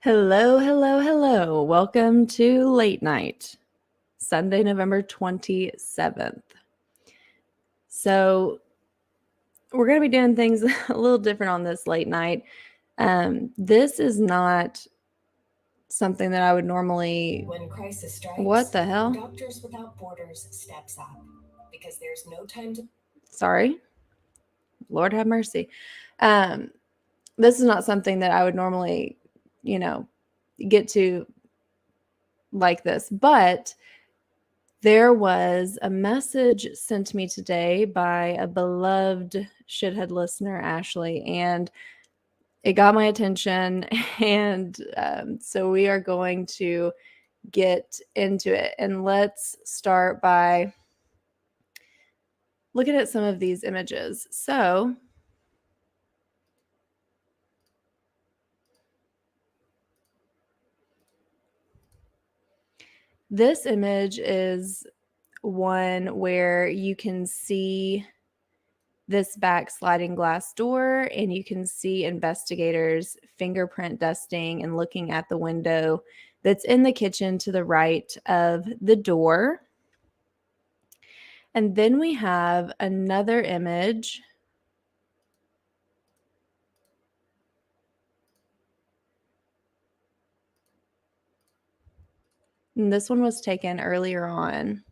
Hello, hello, hello. Welcome to Late Night, Sunday, November 27th. So, we're going to be doing things a little different on this late night. This is not something that I would normally. When crisis strikes, What the hell? Doctors Without Borders steps up because there's no time to. Sorry. Lord have mercy. This is not something that I would normally, get to like this, but there was a message sent to me today by a beloved shithead listener, Ashley, and it got my attention. And so we are going to get into it. And let's start by looking at some of these images. So this image is one where you can see this back sliding glass door, and you can see investigators fingerprint dusting and looking at the window that's in the kitchen to the right of the door. And then we have another image. And this one was taken earlier on,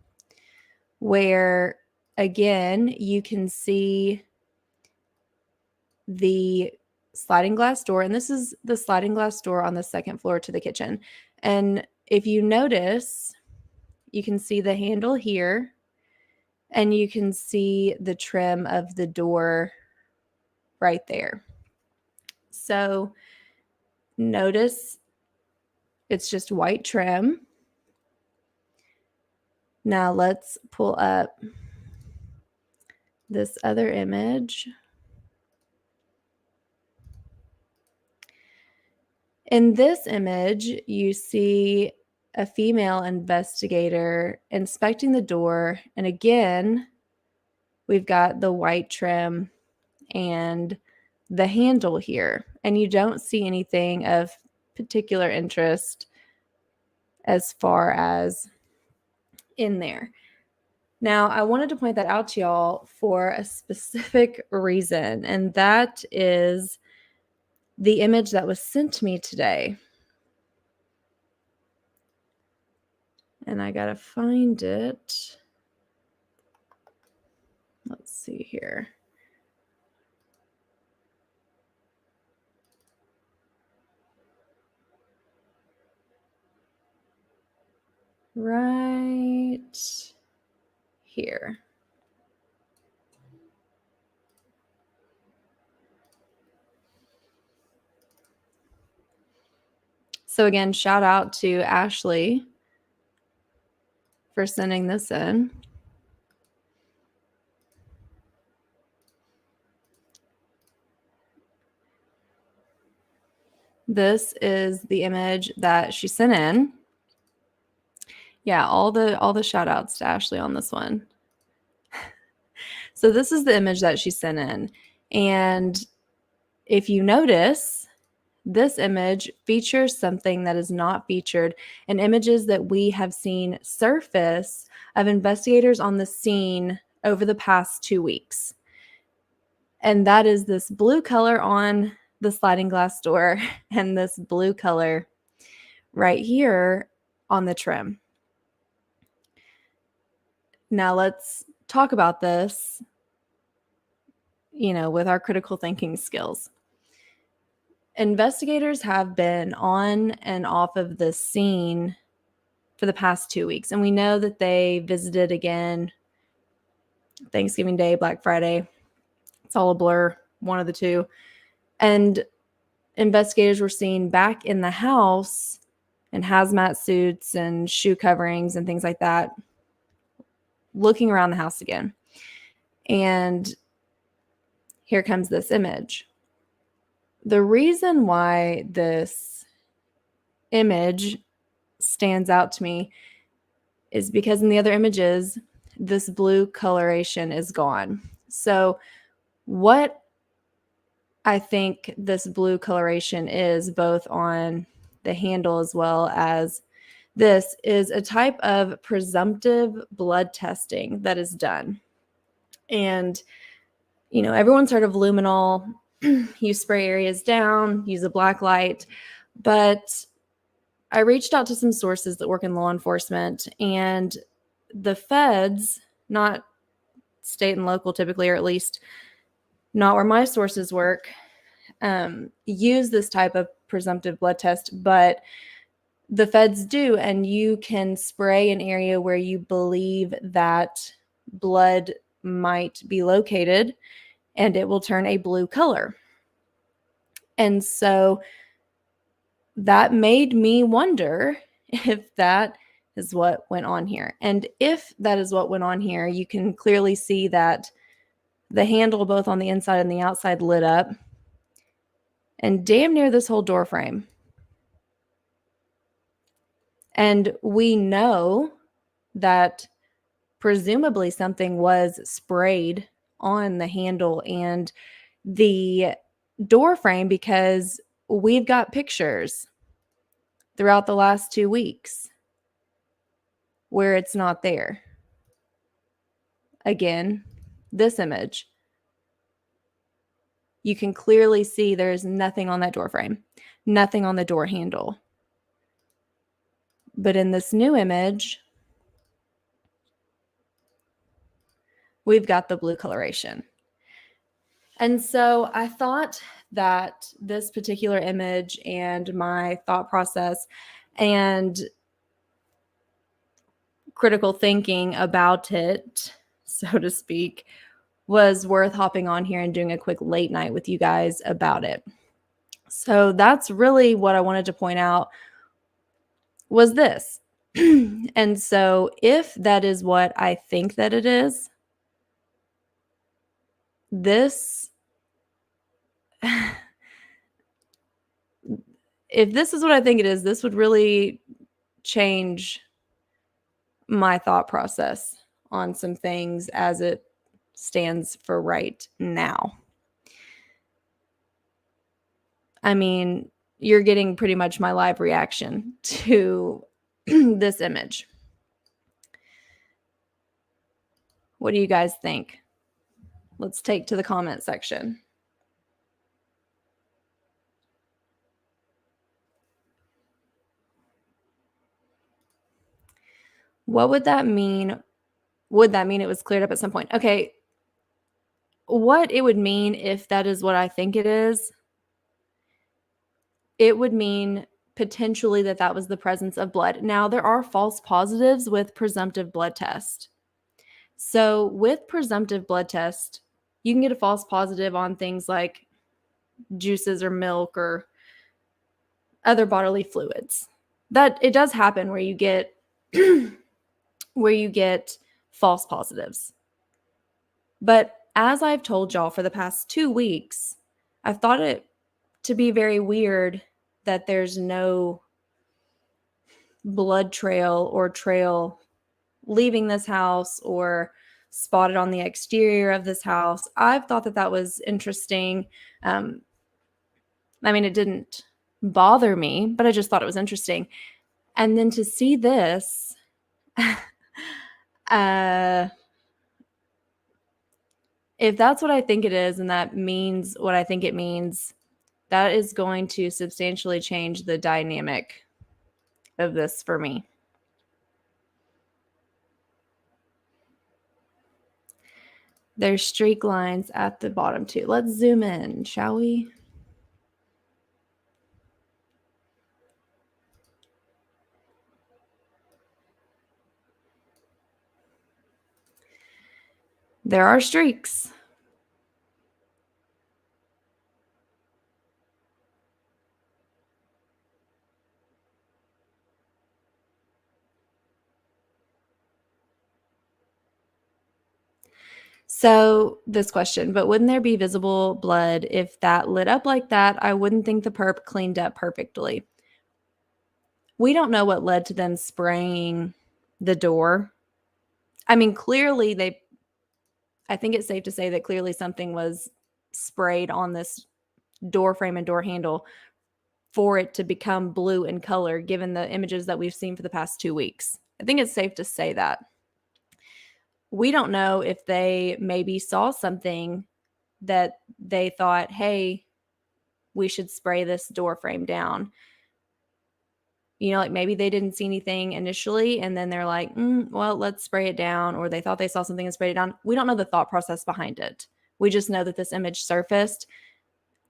where again, you can see the sliding glass door, and this is the sliding glass door on the second floor to the kitchen. And if you notice, you can see the handle here, and you can see the trim of the door right there. So notice it's just white trim. Now let's pull up this other image. In this image, you see a female investigator inspecting the door. And again, we've got the white trim and the handle here. And you don't see anything of particular interest as far as in there. Now, I wanted to point that out to y'all for a specific reason, and that is the image that was sent to me today. And I gotta find it. Let's see here. Right here. So again, shout out to Ashley for sending this in. This is the image that she sent in. Yeah, all the shout outs to Ashley on this one. So this is the image that she sent in. And if you notice, this image features something that is not featured in images that we have seen surface of investigators on the scene over the past 2 weeks. And that is this blue color on the sliding glass door and this blue color right here on the trim. Now let's talk about this, with our critical thinking skills. Investigators have been on and off of the scene for the past 2 weeks, and we know that they visited again Thanksgiving Day, Black Friday. It's all a blur, one of the two. And investigators were seen back in the house in hazmat suits and shoe coverings and things like that, looking around the house again. And here comes this image. The reason why this image stands out to me is because in the other images, this blue coloration is gone. So what I think this blue coloration is, both on the handle as well as this, is a type of presumptive blood testing that is done. And, everyone's heard of luminol. You spray areas down, use a black light. But I reached out to some sources that work in law enforcement, and the feds, not state and local typically, or at least not where my sources work, use this type of presumptive blood test, but the feds do, and you can spray an area where you believe that blood might be located, and it will turn a blue color. And so that made me wonder if that is what went on here. And if that is what went on here, you can clearly see that the handle both on the inside and the outside lit up, and damn near this whole door frame. And we know that presumably something was sprayed on the handle and the door frame, because we've got pictures throughout the last 2 weeks where it's not there. Again, this image, you can clearly see there's nothing on that door frame, nothing on the door handle. But in this new image, we've got the blue coloration. And so I thought that this particular image and my thought process and critical thinking about it, so to speak, was worth hopping on here and doing a quick late night with you guys about it. So that's really what I wanted to point out, was this. And so if that is what I think that it is, if this is what I think it is, this would really change my thought process on some things as it stands for right now. I mean, you're getting pretty much my live reaction to this image. What do you guys think? Let's take to the comment section. What would that mean? Would that mean it was cleared up at some point? Okay. What it would mean if that is what I think it is, it would mean potentially that was the presence of blood. Now, there are false positives with presumptive blood test. So with presumptive blood test, you can get a false positive on things like juices or milk or other bodily fluids. That it does happen where you get false positives. But as I've told y'all for the past 2 weeks, I've thought it to be very weird that there's no blood trail or trail leaving this house or spotted on the exterior of this house. I've thought that was interesting. I mean, it didn't bother me, but I just thought it was interesting. And then to see this, if that's what I think it is and that means what I think it means, that is going to substantially change the dynamic of this for me. There's streak lines at the bottom too. Let's zoom in, shall we? There are streaks. So this question, but wouldn't there be visible blood if that lit up like that? I wouldn't think the perp cleaned up perfectly. We don't know what led to them spraying the door. I mean, clearly I think it's safe to say that clearly something was sprayed on this door frame and door handle for it to become blue in color, given the images that we've seen for the past 2 weeks. I think it's safe to say that. We don't know if they maybe saw something that they thought, hey, we should spray this door frame down. Like maybe they didn't see anything initially and then they're like, well, let's spray it down. Or they thought they saw something and sprayed it down. We don't know the thought process behind it. We just know that this image surfaced,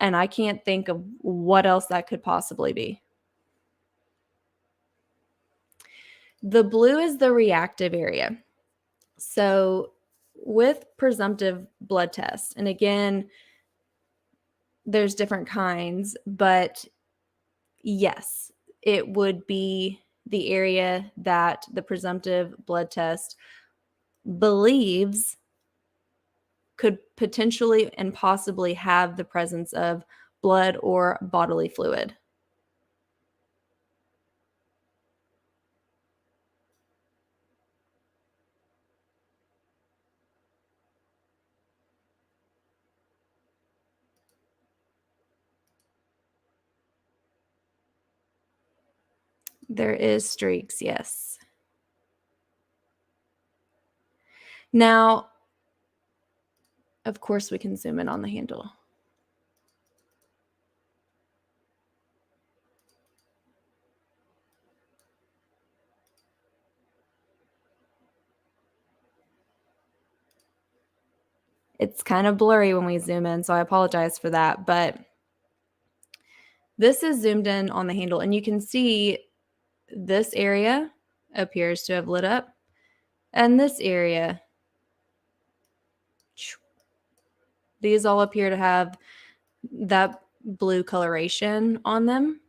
and I can't think of what else that could possibly be. The blue is the reactive area. So with presumptive blood tests, and again, there's different kinds, but yes, it would be the area that the presumptive blood test believes could potentially and possibly have the presence of blood or bodily fluid. There is streaks, yes. Now, of course, we can zoom in on the handle. It's kind of blurry when we zoom in, so I apologize for that. But this is zoomed in on the handle, and you can see this area appears to have lit up, and this area, these all appear to have that blue coloration on them.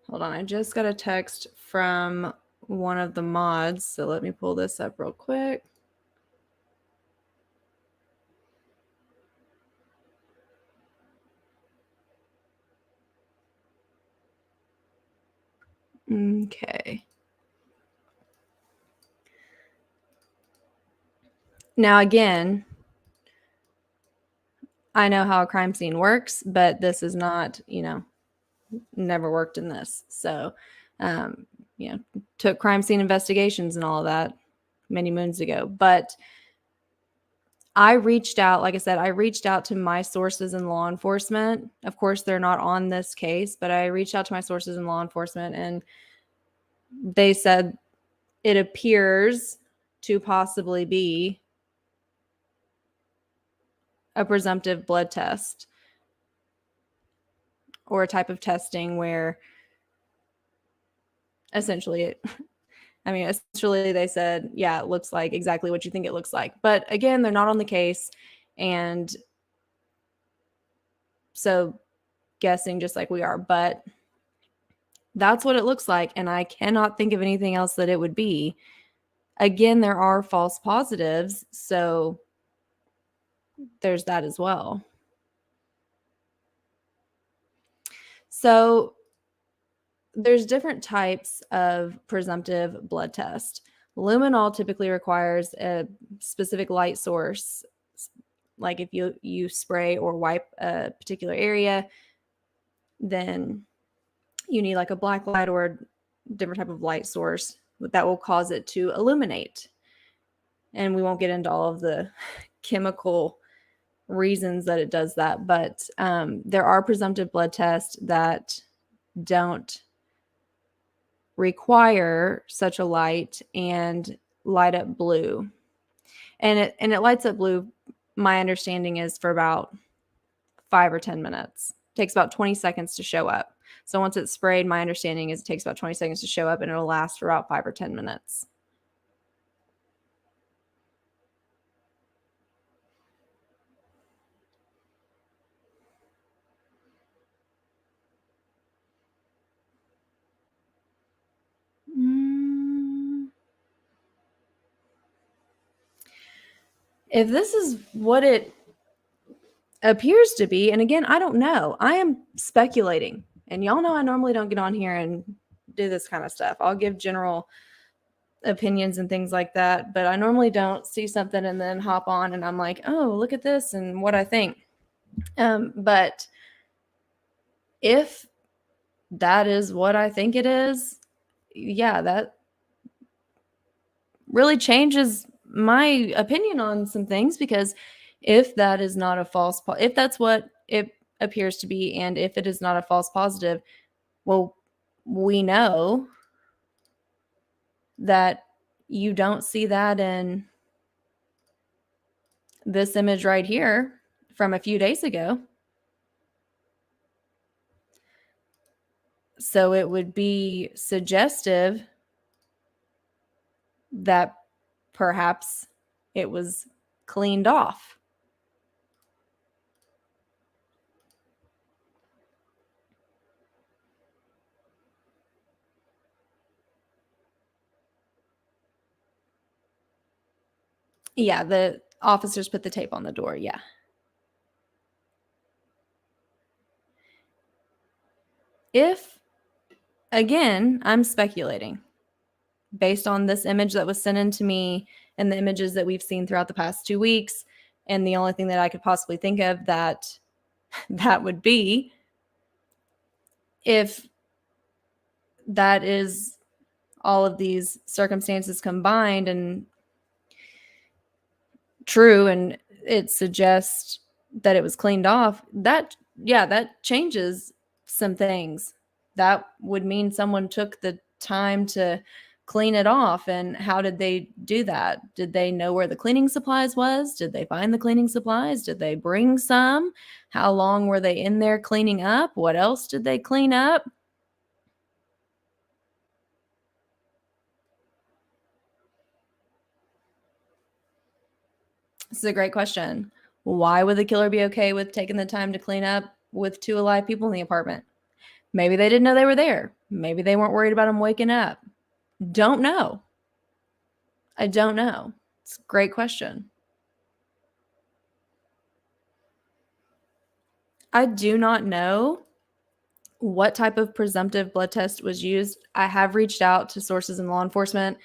Hold on, I just got a text from one of the mods, so let me pull this up real quick. Okay. Now, again, I know how a crime scene works, but this is not, never worked in this. So, took crime scene investigations and all of that many moons ago. But I reached out, like I said, I reached out to my sources in law enforcement. Of course, they're not on this case, but I reached out to my sources in law enforcement, and they said it appears to possibly be a presumptive blood test or a type of testing where essentially they said, yeah, it looks like exactly what you think it looks like. But again, they're not on the case. And so guessing just like we are, but that's what it looks like. And I cannot think of anything else that it would be. Again, there are false positives. So there's that as well. So there's different types of presumptive blood test. Luminol typically requires a specific light source. Like if you spray or wipe a particular area, then you need like a black light or a different type of light source that will cause it to illuminate. And we won't get into all of the chemical reasons that it does that, but there are presumptive blood tests that don't require such a light and light up blue. And it lights up blue, my understanding is, for about 5 or 10 minutes. It takes about 20 seconds to show up. So once it's sprayed, my understanding is it takes about 20 seconds to show up, and it'll last for about 5 or 10 minutes. If this is what it appears to be, and again, I don't know. I am speculating. And y'all know I normally don't get on here and do this kind of stuff. I'll give general opinions and things like that, but I normally don't see something and then hop on and I'm like, oh, look at this and what I think. But if that is what I think it is, yeah, that really changes my opinion on some things, because if that is not a false, if that's what it appears to be, and if it is not a false positive, well, we know that you don't see that in this image right here from a few days ago. So it would be suggestive that perhaps it was cleaned off. Yeah, the officers put the tape on the door. Yeah. If, again, I'm speculating based on this image that was sent in to me and the images that we've seen throughout the past 2 weeks, and the only thing that I could possibly think of that would be, if that is all of these circumstances combined and true, and it suggests that it was cleaned off, that changes some things. That would mean someone took the time to clean it off. And how did they do that? Did they know where the cleaning supplies was? Did they find the cleaning supplies? Did they bring some? How long were they in there cleaning up? What else did they clean up? This is a great question. Why would the killer be okay with taking the time to clean up with 2 alive people in the apartment? Maybe they didn't know they were there. Maybe they weren't worried about them waking up. Don't know. I don't know. It's a great question. I do not know what type of presumptive blood test was used. I have reached out to sources in law enforcement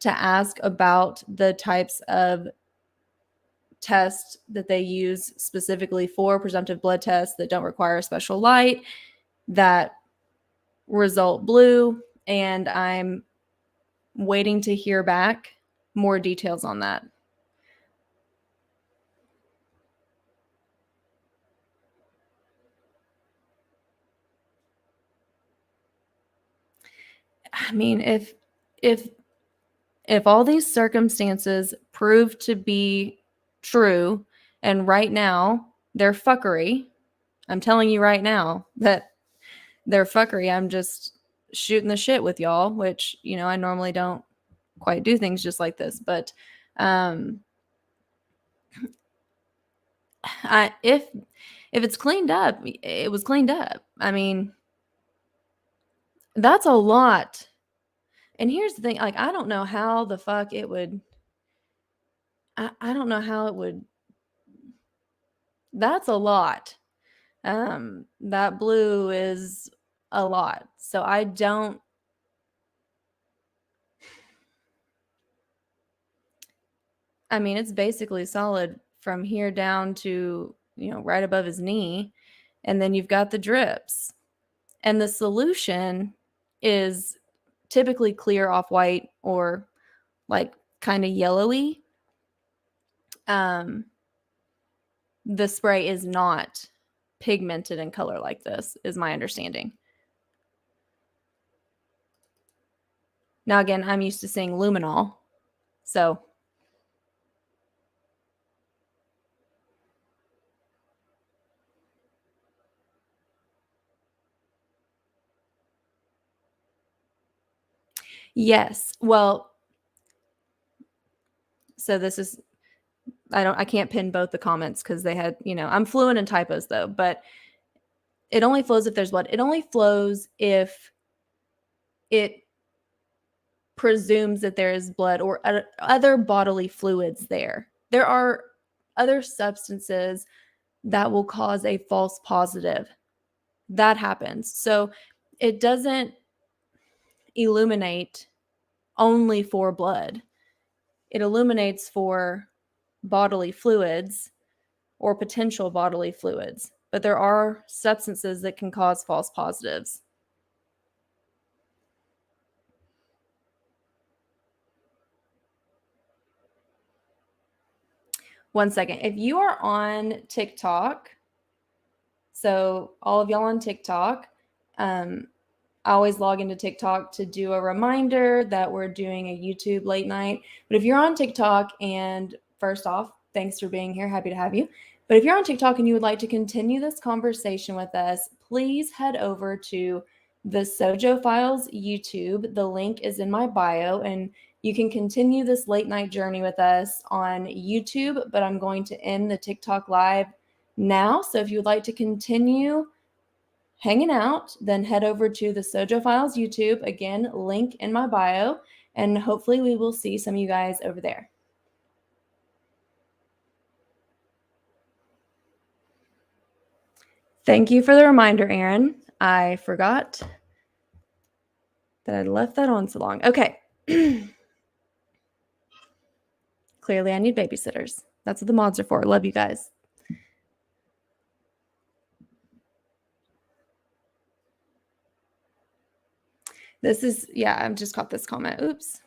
to ask about the types of tests that they use specifically for presumptive blood tests that don't require a special light, that result blue, and I'm waiting to hear back more details on that. I mean, if all these circumstances prove to be true, and right now they're fuckery, I'm telling you right now that they're fuckery. I'm just shooting the shit with y'all, which, you know, I normally don't quite do things just like this, but if it's cleaned up, it was cleaned up. I mean, that's a lot. And here's the thing, like, I don't know how the fuck it would, I don't know how it would, that's a lot. That blue is a lot. So I mean, it's basically solid from here down to, you know, right above his knee. And then you've got the drips. And the solution is typically clear off-white or like kind of yellowy. The spray is not pigmented in color like this, is my understanding. Now, again, I'm used to seeing luminol, so yes. Well, so this is, I can't pin both the comments because they had, you know, I'm fluent in typos though, but it only flows if there's blood. It only flows if it presumes that there is blood or other bodily fluids there. There are other substances that will cause a false positive. That happens. So it doesn't, illuminate only for blood. It illuminates for bodily fluids or potential bodily fluids, but there are substances that can cause false positives. One second. If you are on TikTok, so all of y'all on TikTok, I always log into TikTok to do a reminder that we're doing a YouTube late night. But if you're on TikTok, and first off, thanks for being here. Happy to have you. But if you're on TikTok and you would like to continue this conversation with us, please head over to the SoJo Files YouTube. The link is in my bio, and you can continue this late night journey with us on YouTube, but I'm going to end the TikTok live now. So if you would like to continue hanging out, then head over to the SoJo Files YouTube. Again, link in my bio, and hopefully we will see some of you guys over there. Thank you for the reminder, Aaron. I forgot that I left that on so long. Okay. Clearly, I need babysitters. That's what the mods are for. Love you guys. This is, yeah, I've just caught this comment. Oops.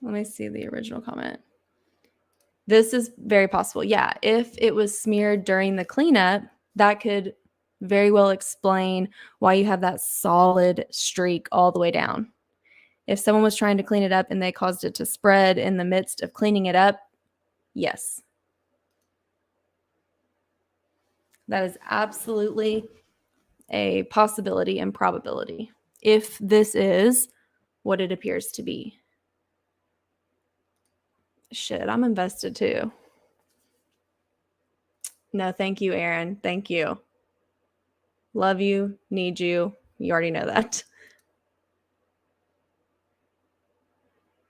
Let me see the original comment. This is very possible. Yeah, if it was smeared during the cleanup, that could very well explain why you have that solid streak all the way down. If someone was trying to clean it up and they caused it to spread in the midst of cleaning it up, yes. That is absolutely a possibility and probability if this is what it appears to be. Shit, I'm invested too. No, thank you, Aaron. Thank you. Love you, need you. You already know that.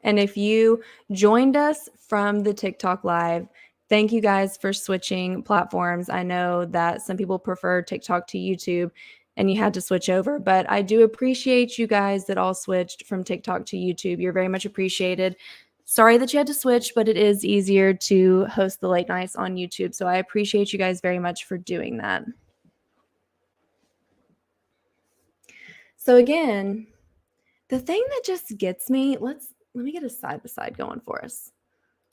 And if you joined us from the TikTok live, thank you guys for switching platforms. I know that some people prefer TikTok to YouTube and you had to switch over, but I do appreciate you guys that all switched from TikTok to YouTube. You're very much appreciated. Sorry that you had to switch, but it is easier to host the late nights on YouTube. So I appreciate you guys very much for doing that. So again, the thing that just gets me, let me get a side by side going for us.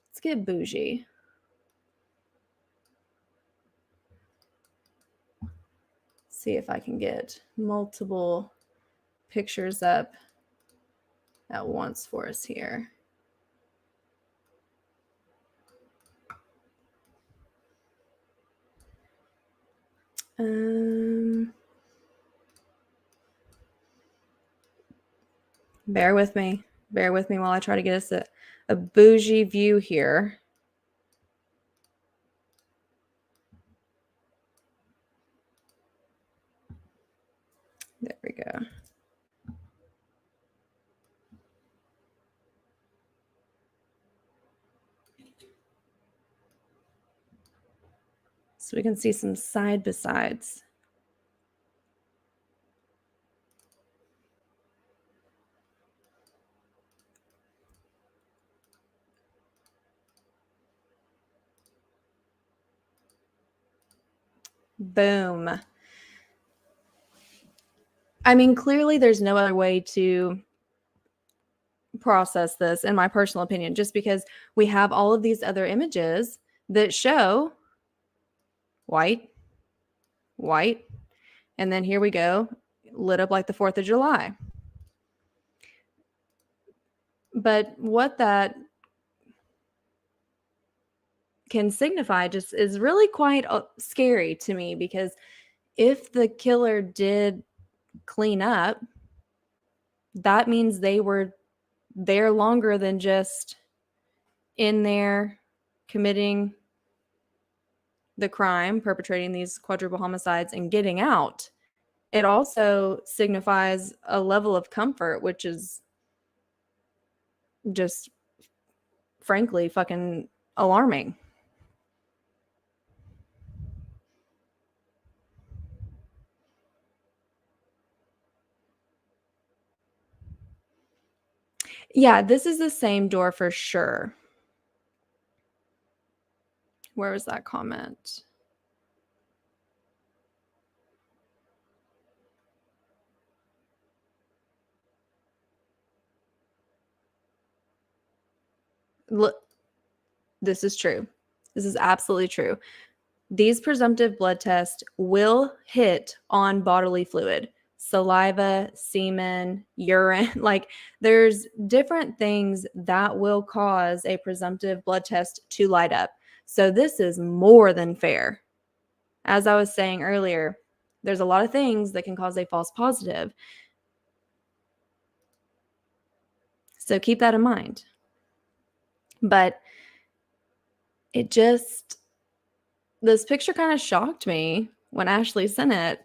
Let's get bougie. See if I can get multiple pictures up at once for us here. Bear with me. Bear with me while I try to get us a bougie view here. There we go. So we can see some side by sides. Boom. I mean, clearly there's no other way to process this, in my personal opinion, just because we have all of these other images that show white, white, and then here we go, lit up like the 4th of July. But what that can signify just is really quite scary to me, because if the killer did clean up, that means they were there longer than just in there committing the crime, perpetrating these quadruple homicides and getting out. It also signifies a level of comfort, which is just frankly fucking alarming. Yeah, this is the same door for sure. Where was that comment? Look, this is true. This is absolutely true. These presumptive blood tests will hit on bodily fluid, saliva, semen, urine. Like there's different things that will cause a presumptive blood test to light up. So this is more than fair. As I was saying earlier, there's a lot of things that can cause a false positive. So keep that in mind. But it just, this picture kind of shocked me when Ashley sent it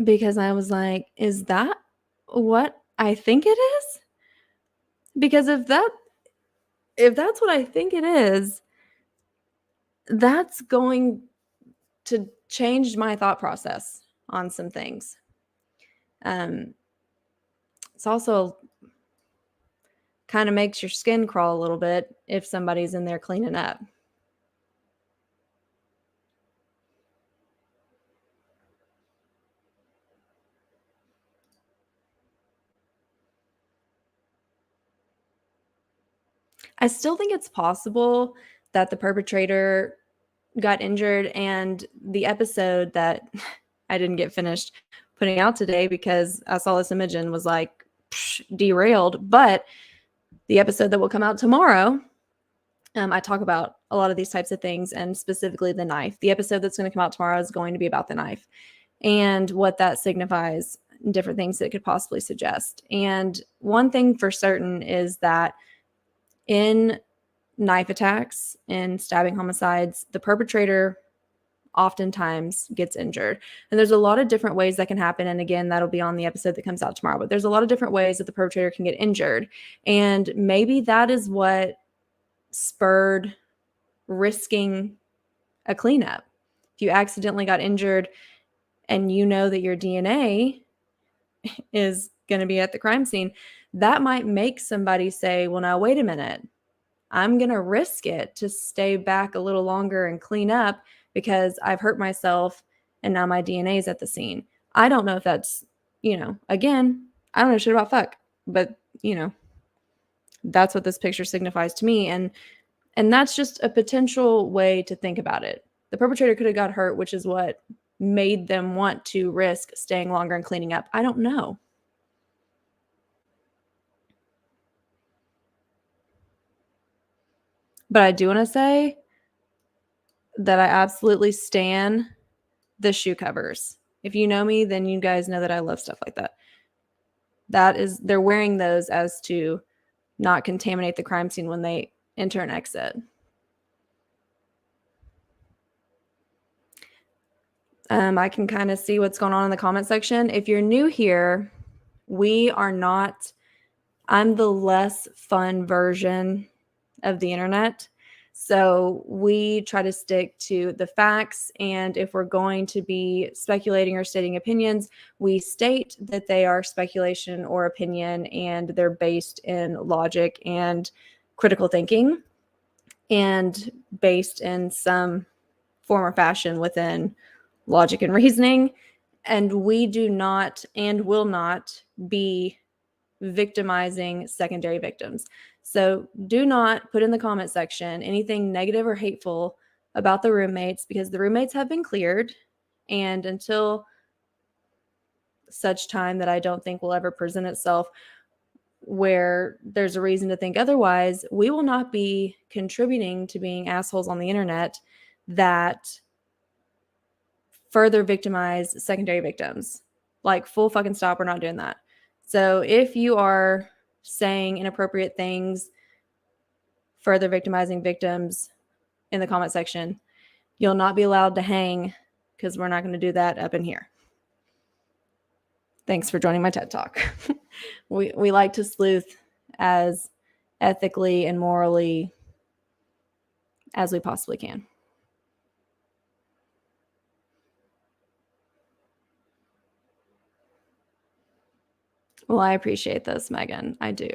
because I was like, is that what I think it is? Because if that's what I think it is, that's going to change my thought process on some things. It's also kind of makes your skin crawl a little bit if somebody's in there cleaning up. I still think it's possible that the perpetrator got injured, and the episode that I didn't get finished putting out today because I saw this image and was like, derailed. But the episode that will come out tomorrow, I talk about a lot of these types of things, and specifically the knife. The episode that's going to come out tomorrow is going to be about the knife and what that signifies, different things that it could possibly suggest. And one thing for certain is that in knife attacks and stabbing homicides, the perpetrator oftentimes gets injured. And there's a lot of different ways that can happen. And again, that'll be on the episode that comes out tomorrow. But there's a lot of different ways that the perpetrator can get injured. And maybe that is what spurred risking a cleanup. If you accidentally got injured and you know that your DNA is going to be at the crime scene, that might make somebody say, well, now, wait a minute. I'm going to risk it to stay back a little longer and clean up because I've hurt myself and now my DNA is at the scene. I don't know if that's, again, I don't know shit about fuck, but, that's what this picture signifies to me. And that's just a potential way to think about it. The perpetrator could have got hurt, which is what made them want to risk staying longer and cleaning up. I don't know. But I do want to say that I absolutely stan the shoe covers. If you know me, then you guys know that I love stuff like that. They're wearing those as to not contaminate the crime scene when they enter and exit. I can kind of see what's going on in the comment section. If you're new here, I'm the less fun version of the internet. So we try to stick to the facts. And if we're going to be speculating or stating opinions, we state that they are speculation or opinion and they're based in logic and critical thinking and based in some form or fashion within logic and reasoning. And we do not and will not be victimizing secondary victims. So do not put in the comment section anything negative or hateful about the roommates because the roommates have been cleared. And until such time that I don't think will ever present itself where there's a reason to think otherwise, we will not be contributing to being assholes on the internet that further victimize secondary victims. Like, full fucking stop, we're not doing that. So if you are saying inappropriate things, further victimizing victims in the comment section, you'll not be allowed to hang because we're not going to do that up in here. Thanks for joining my TED Talk. We like to sleuth as ethically and morally as we possibly can. Well, I appreciate this, Megan. I do.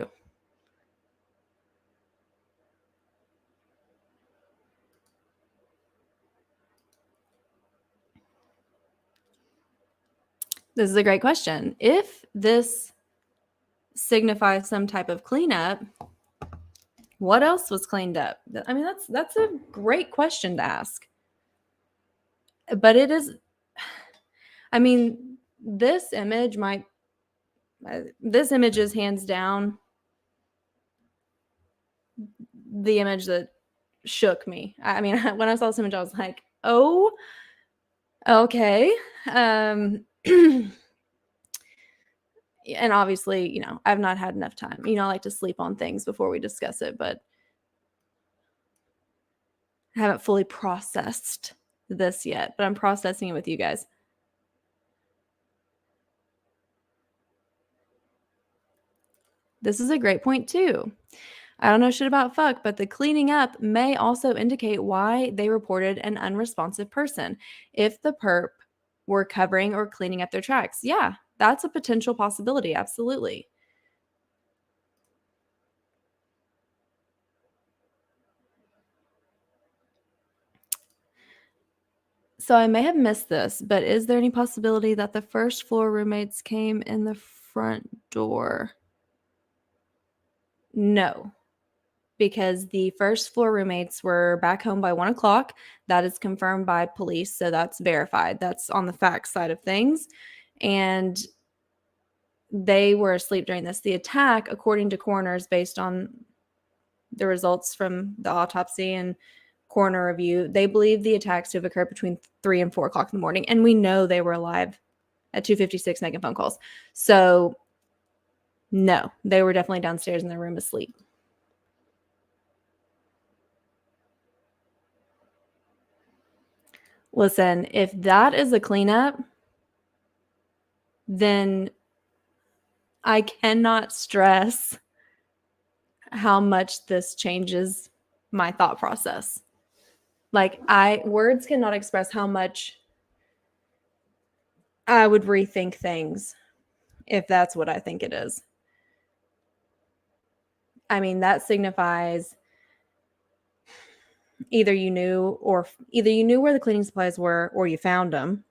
This is a great question. If this signifies some type of cleanup, what else was cleaned up? I mean, that's a great question to ask. But it is, I mean, this image is hands down the image that shook me. I mean, when I saw this image, I was like, oh, okay. And obviously, you know, I've not had enough time. You know, I like to sleep on things before we discuss it, but I haven't fully processed this yet, but I'm processing it with you guys. This is a great point too. I don't know shit about fuck, but the cleaning up may also indicate why they reported an unresponsive person. If the perp were covering or cleaning up their tracks, yeah, that's a potential possibility. Absolutely. So I may have missed this, but is there any possibility that the first floor roommates came in the front door? No, because the first floor roommates were back home by 1 o'clock. That is confirmed by police, so that's verified. That's on the facts side of things. And they were asleep during this. The attack, according to coroners, based on the results from the autopsy and coroner review, they believe the attacks to have occurred between 3 and 4 o'clock in the morning. And we know they were alive at 2:56 making phone calls. So no, they were definitely downstairs in their room asleep. Listen, if that is a cleanup, then I cannot stress how much this changes my thought process. Like, words cannot express how much I would rethink things if that's what I think it is. I mean, that signifies either you knew where the cleaning supplies were, or you found them,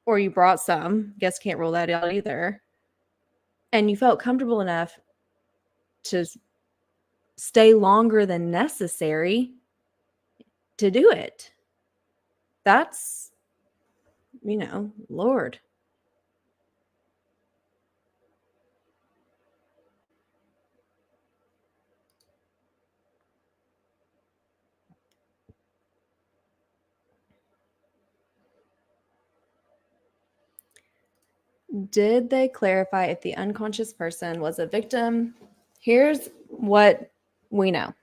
or you brought some. Guess can't rule that out either. And you felt comfortable enough to stay longer than necessary to do it. That's, Lord. Did they clarify if the unconscious person was a victim? Here's what we know.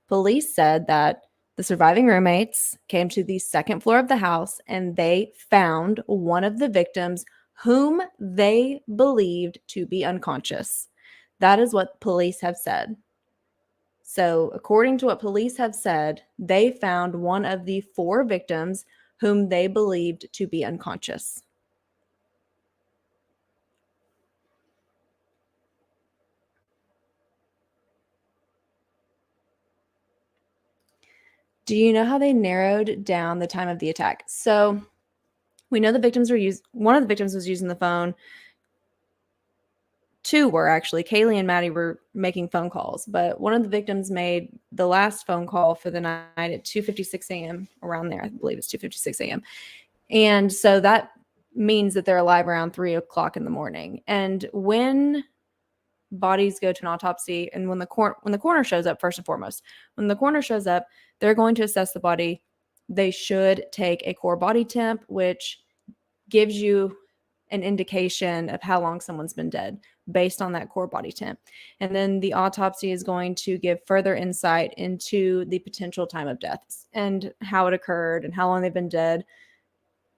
Police said that the surviving roommates came to the second floor of the house and they found one of the victims whom they believed to be unconscious. That is what police have said. So, according to what police have said, they found one of the 4 victims whom they believed to be unconscious. Do you know how they narrowed down the time of the attack? So, we know one of the victims was using the phone. 2 were actually. Kaylee and Maddie were making phone calls, but one of the victims made the last phone call for the night at 2:56 a.m. around there. I believe it's 2:56 a.m. And so that means that they're alive around 3 o'clock in the morning. And when bodies go to an autopsy, and when the coroner shows up, first and foremost, when the coroner shows up, they're going to assess the body. They should take a core body temp, which gives you an indication of how long someone's been dead based on that core body temp. And then the autopsy is going to give further insight into the potential time of death and how it occurred and how long they've been dead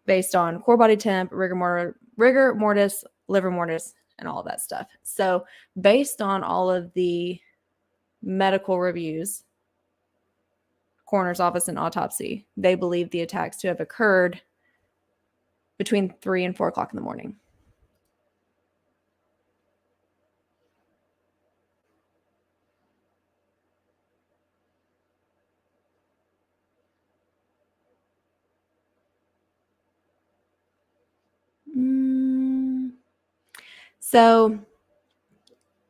based on core body temp, rigor mortis, liver mortis, and all of that stuff. So based on all of the medical reviews, coroner's office and autopsy, they believe the attacks to have occurred between 3 and 4 o'clock in the morning. So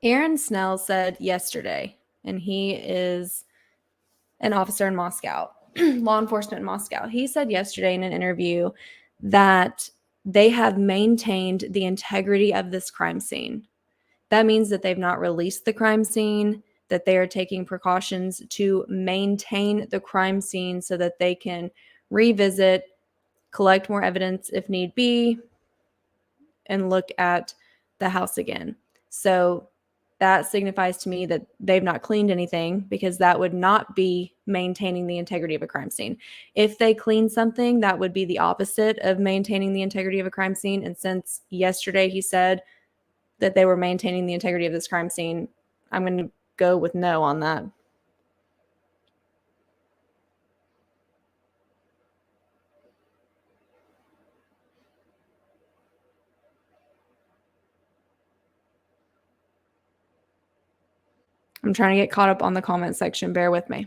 Aaron Snell said yesterday, and he is an officer in Moscow, law enforcement in Moscow. He said yesterday in an interview that they have maintained the integrity of this crime scene. That means that they've not released the crime scene, that they are taking precautions to maintain the crime scene so that they can revisit, collect more evidence if need be, and look at the house again. So that signifies to me that they've not cleaned anything, because that would not be maintaining the integrity of a crime scene. If they clean something, that would be the opposite of maintaining the integrity of a crime scene. And since yesterday he said that they were maintaining the integrity of this crime scene, I'm going to go with no on that. I'm trying to get caught up on the comment section. Bear with me.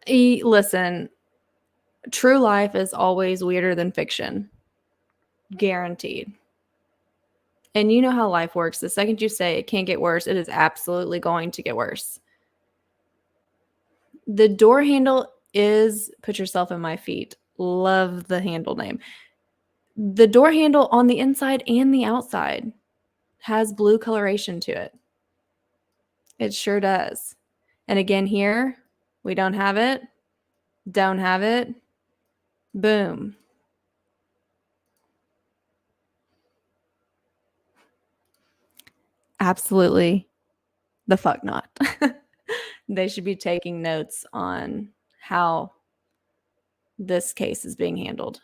Listen, true life is always weirder than fiction. Guaranteed. And you know how life works. The second you say it can't get worse, it is absolutely going to get worse. The door handle is Put Yourself in My Feet. Love the handle name. The door handle on the inside and the outside has blue coloration to it. It sure does. And again, here, we don't have it. Don't have it. Boom. Absolutely the fuck not. They should be taking notes on how this case is being handled.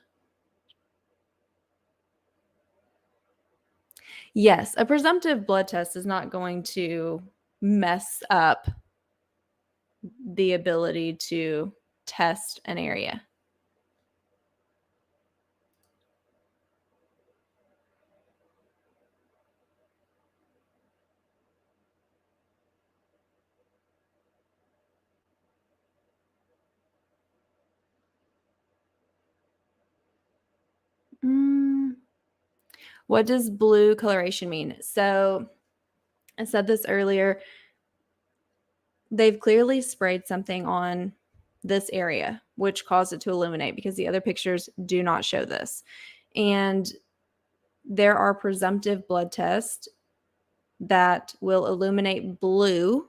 Yes, a presumptive blood test is not going to mess up the ability to test an area. What does blue coloration mean? So I said this earlier. They've clearly sprayed something on this area, which caused it to illuminate, because the other pictures do not show this. And there are presumptive blood tests that will illuminate blue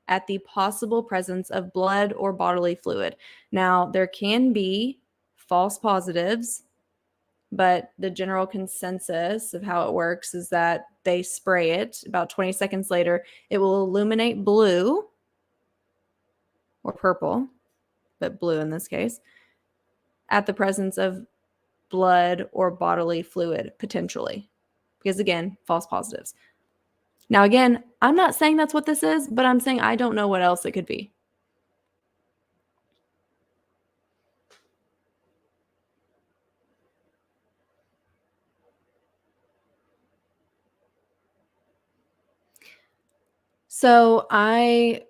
at the possible presence of blood or bodily fluid. Now, there can be false positives, but the general consensus of how it works is that they spray it. About 20 seconds later, it will illuminate blue or purple, but blue in this case, at the presence of blood or bodily fluid, potentially. Because again, false positives. Now, again, I'm not saying that's what this is, but I'm saying I don't know what else it could be. So I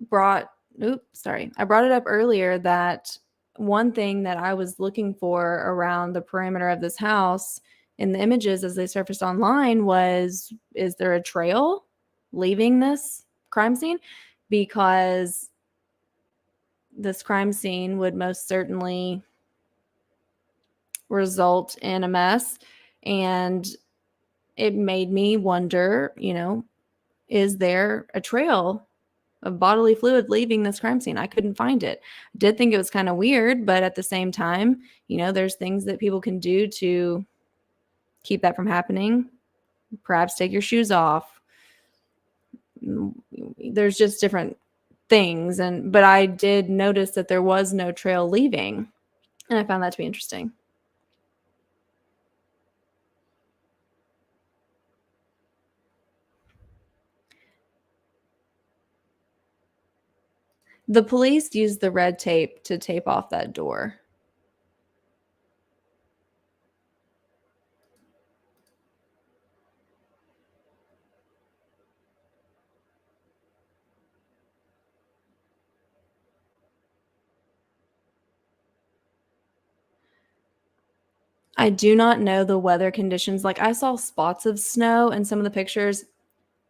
brought it up earlier that one thing that I was looking for around the perimeter of this house in the images as they surfaced online was, is there a trail leaving this crime scene? Because this crime scene would most certainly result in a mess. And it made me wonder, is there a trail of bodily fluid leaving this crime scene? I couldn't find it. I did think it was kind of weird, but at the same time, there's things that people can do to keep that from happening. Perhaps take your shoes off. There's just different things. But I did notice that there was no trail leaving, and I found that to be interesting. The police used the red tape to tape off that door. I do not know the weather conditions. Like, I saw spots of snow in some of the pictures,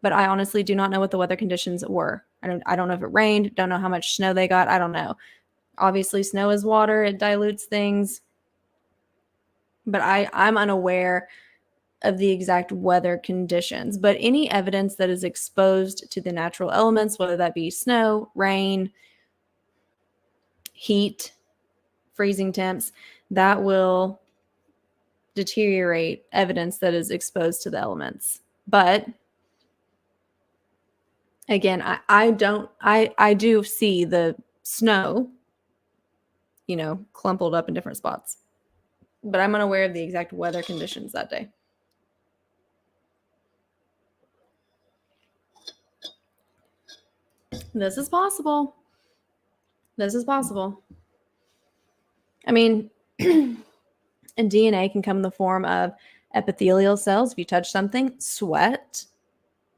but I honestly do not know what the weather conditions were. I don't know if it rained, don't know how much snow they got. I don't know. Obviously, snow is water, it dilutes things. But I'm unaware of the exact weather conditions. But any evidence that is exposed to the natural elements, whether that be snow, rain, heat, freezing temps, that will deteriorate evidence that is exposed to the elements. But again, I do see the snow, clumpled up in different spots. But I'm unaware of the exact weather conditions that day. This is possible. This is possible. I mean, and DNA can come in the form of epithelial cells. If you touch something, sweat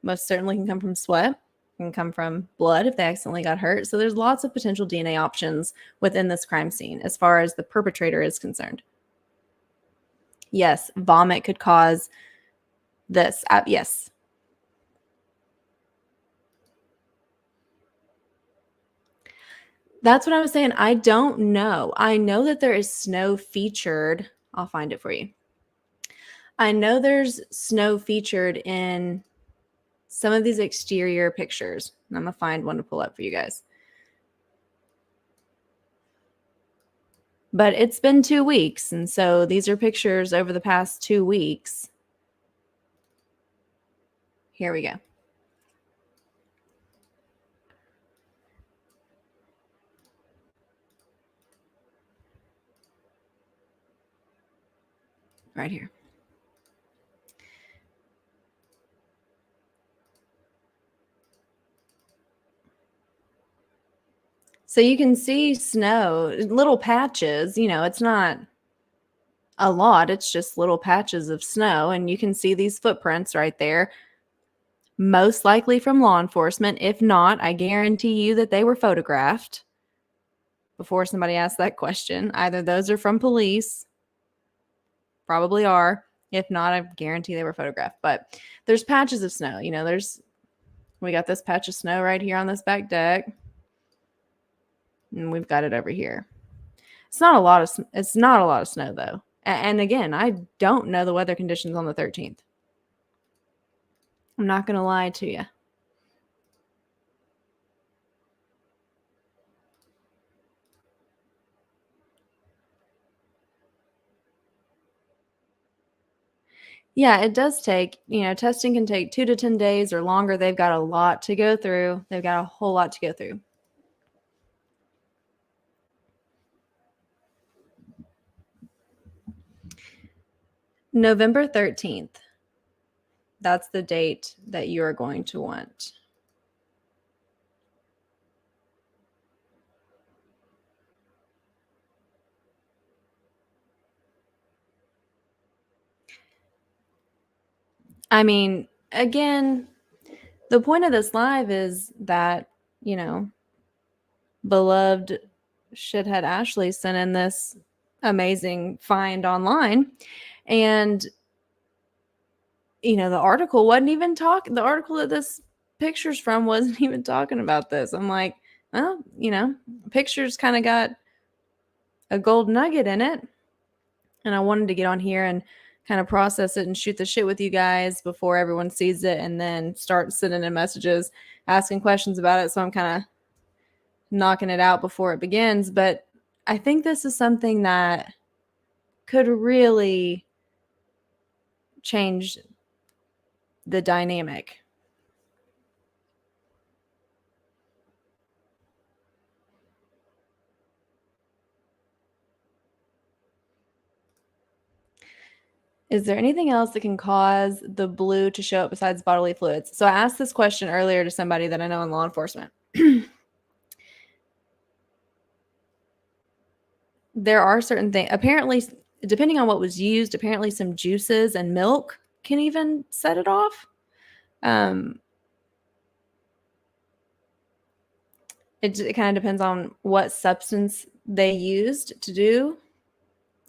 most certainly can come from sweat. It can come from blood if they accidentally got hurt. So there's lots of potential DNA options within this crime scene as far as the perpetrator is concerned. Yes, vomit could cause this. Yes. That's what I was saying. I don't know. I know that there is snow featured. I'll find it for you. I know there's snow featured in some of these exterior pictures. And I'm going to find one to pull up for you guys. But it's been 2 weeks. And so these are pictures over the past 2 weeks. Here we go. Right here. So you can see snow, little patches, it's not a lot. It's just little patches of snow. And you can see these footprints right there, most likely from law enforcement. If not, I guarantee you that they were photographed before somebody asked that question. Either those are from police, probably are. If not, I guarantee they were photographed. But there's patches of snow. We got this patch of snow right here on this back deck. And we've got it over here. It's not a lot of snow though. And again, I don't know the weather conditions on the 13th. I'm not going to lie to you. Yeah, it does take, testing can take 2 to 10 days or longer. They've got a lot to go through. They've got a whole lot to go through. November 13th. That's the date that you are going to want. I mean, again, the point of this live is that, beloved shithead Ashley sent in this amazing find online. And, the article that this picture's from wasn't even talking about this. I'm like, well, picture's kind of got a gold nugget in it. And I wanted to get on here and kind of process it and shoot the shit with you guys before everyone sees it and then start sending in messages, asking questions about it. So I'm kind of knocking it out before it begins. But I think this is something that could really change the dynamic. Is there anything else that can cause the blue to show up besides bodily fluids? So I asked this question earlier to somebody that I know in law enforcement. There are certain things, apparently, depending on what was used, apparently some juices and milk can even set it off. It kind of depends on what substance they used to do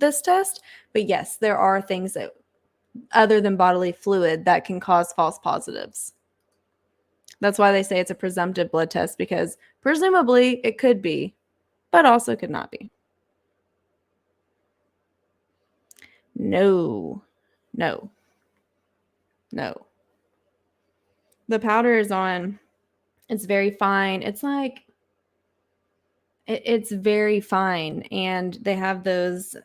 this test, but yes, there are things that other than bodily fluid that can cause false positives. That's why they say it's a presumptive blood test, because presumably it could be, but also could not be. No. The powder is on. It's very fine. It's like, it's very fine. And they have those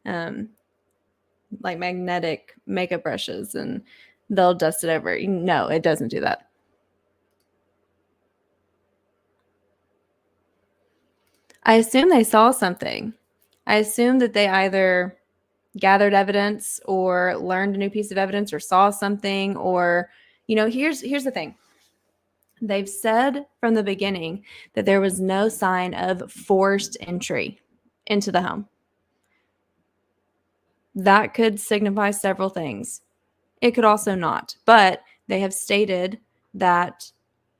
like magnetic makeup brushes, and they'll dust it over. No, it doesn't do that. I assume they saw something. I assume that they either gathered evidence or learned a new piece of evidence or saw something, or, here's the thing. They've said from the beginning that there was no sign of forced entry into the home. That could signify several things. It could also not, but they have stated that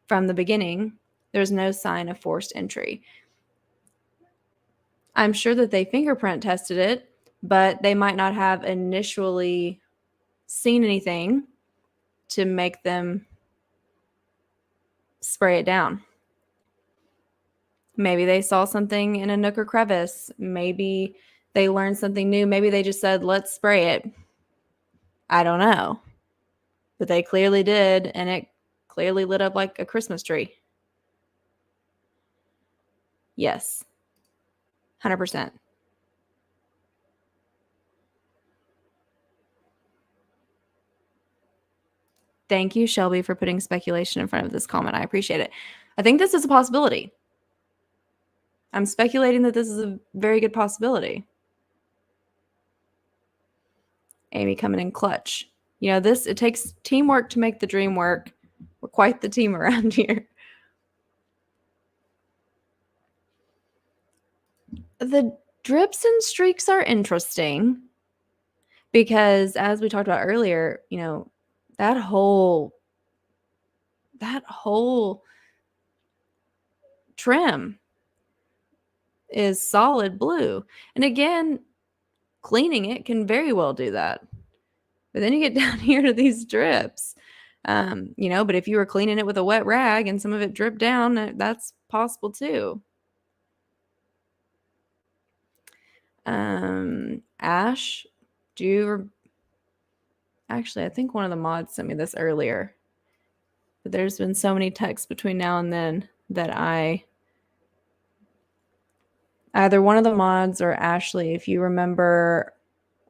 from the beginning, there's no sign of forced entry. I'm sure that they fingerprint tested it, but they might not have initially seen anything to make them spray it down. Maybe they saw something in a nook or crevice. Maybe they learned something new. Maybe they just said, let's spray it. I don't know. But they clearly did, and it clearly lit up like a Christmas tree. Yes. 100%. Thank you, Shelby, for putting speculation in front of this comment. I appreciate it. I think this is a possibility. I'm speculating that this is a very good possibility. Amy coming in clutch. It takes teamwork to make the dream work. We're quite the team around here. The drips and streaks are interesting because, as we talked about earlier, that whole trim is solid blue. And again, cleaning it can very well do that. But then you get down here to these drips, but if you were cleaning it with a wet rag and some of it dripped down, that's possible too. Ash, actually, I think one of the mods sent me this earlier, but there's been so many texts between now and then that either one of the mods or Ashley, if you remember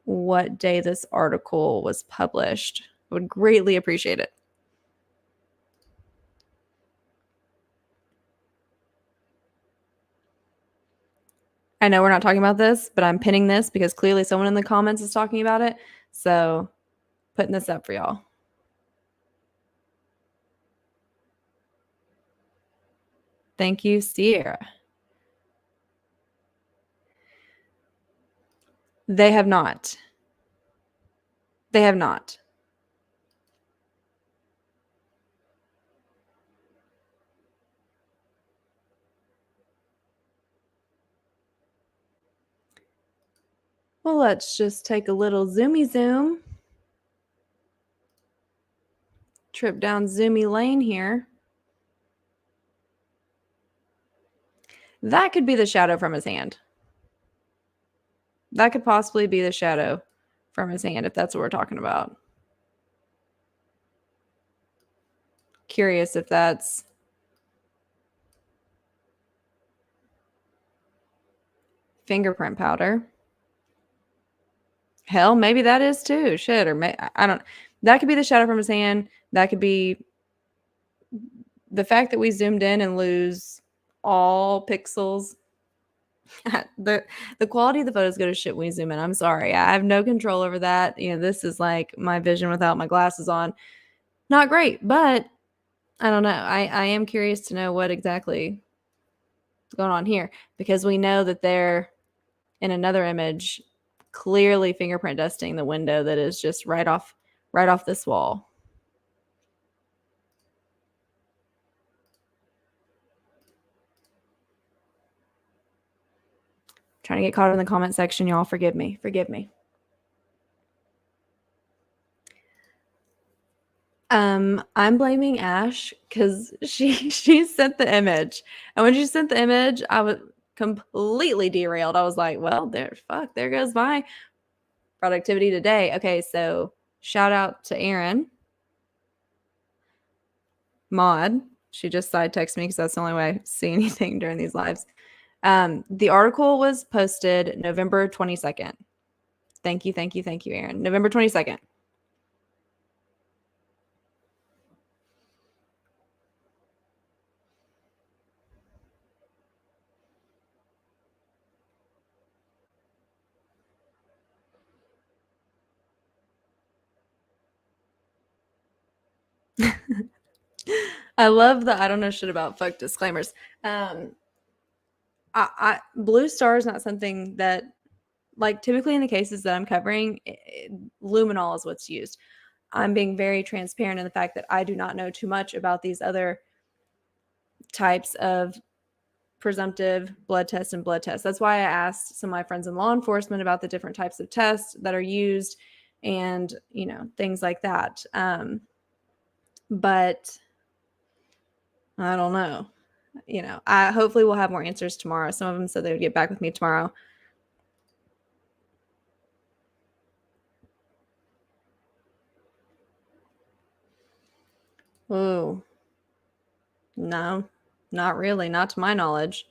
what day this article was published, I would greatly appreciate it. I know we're not talking about this, but I'm pinning this because clearly someone in the comments is talking about it. So putting this up for y'all. Thank you, Sierra. They have not. They have not. Well, let's just take a little zoomy zoom. Trip down zoomy lane here. That could be the shadow from his hand. That could possibly be the shadow from his hand, if that's what we're talking about. Curious if that's fingerprint powder. Hell, maybe that is too. Shit, or I don't. That could be the shadow from his hand. That could be the fact that we zoomed in and lose all pixels. the quality of the photos go to shit when we zoom in. I'm sorry. I have no control over that. This is like my vision without my glasses on. Not great, but I don't know. I am curious to know what exactly is going on here, because we know that they're in another image clearly fingerprint dusting the window that is just right off this wall. Trying to get caught up in the comment section, y'all. Forgive me. Forgive me. I'm blaming Ash because she sent the image, and when she sent the image, I was completely derailed. I was like, well, there goes my productivity today. Okay, so shout out to Erin Maud. She just side texted me because that's the only way I see anything during these lives. The article was posted November 22nd. Thank you, Erin. November 22nd. I love the I don't know shit about fuck disclaimers. Blue star is not something that, like, typically in the cases that I'm covering, luminol is what's used. I'm being very transparent in the fact that I do not know too much about these other types of presumptive blood tests and blood tests. That's why I asked some of my friends in law enforcement about the different types of tests that are used and, things like that. But I don't know. I hopefully will have more answers tomorrow. Some of them said they would get back with me tomorrow. Oh, no, not really. Not to my knowledge.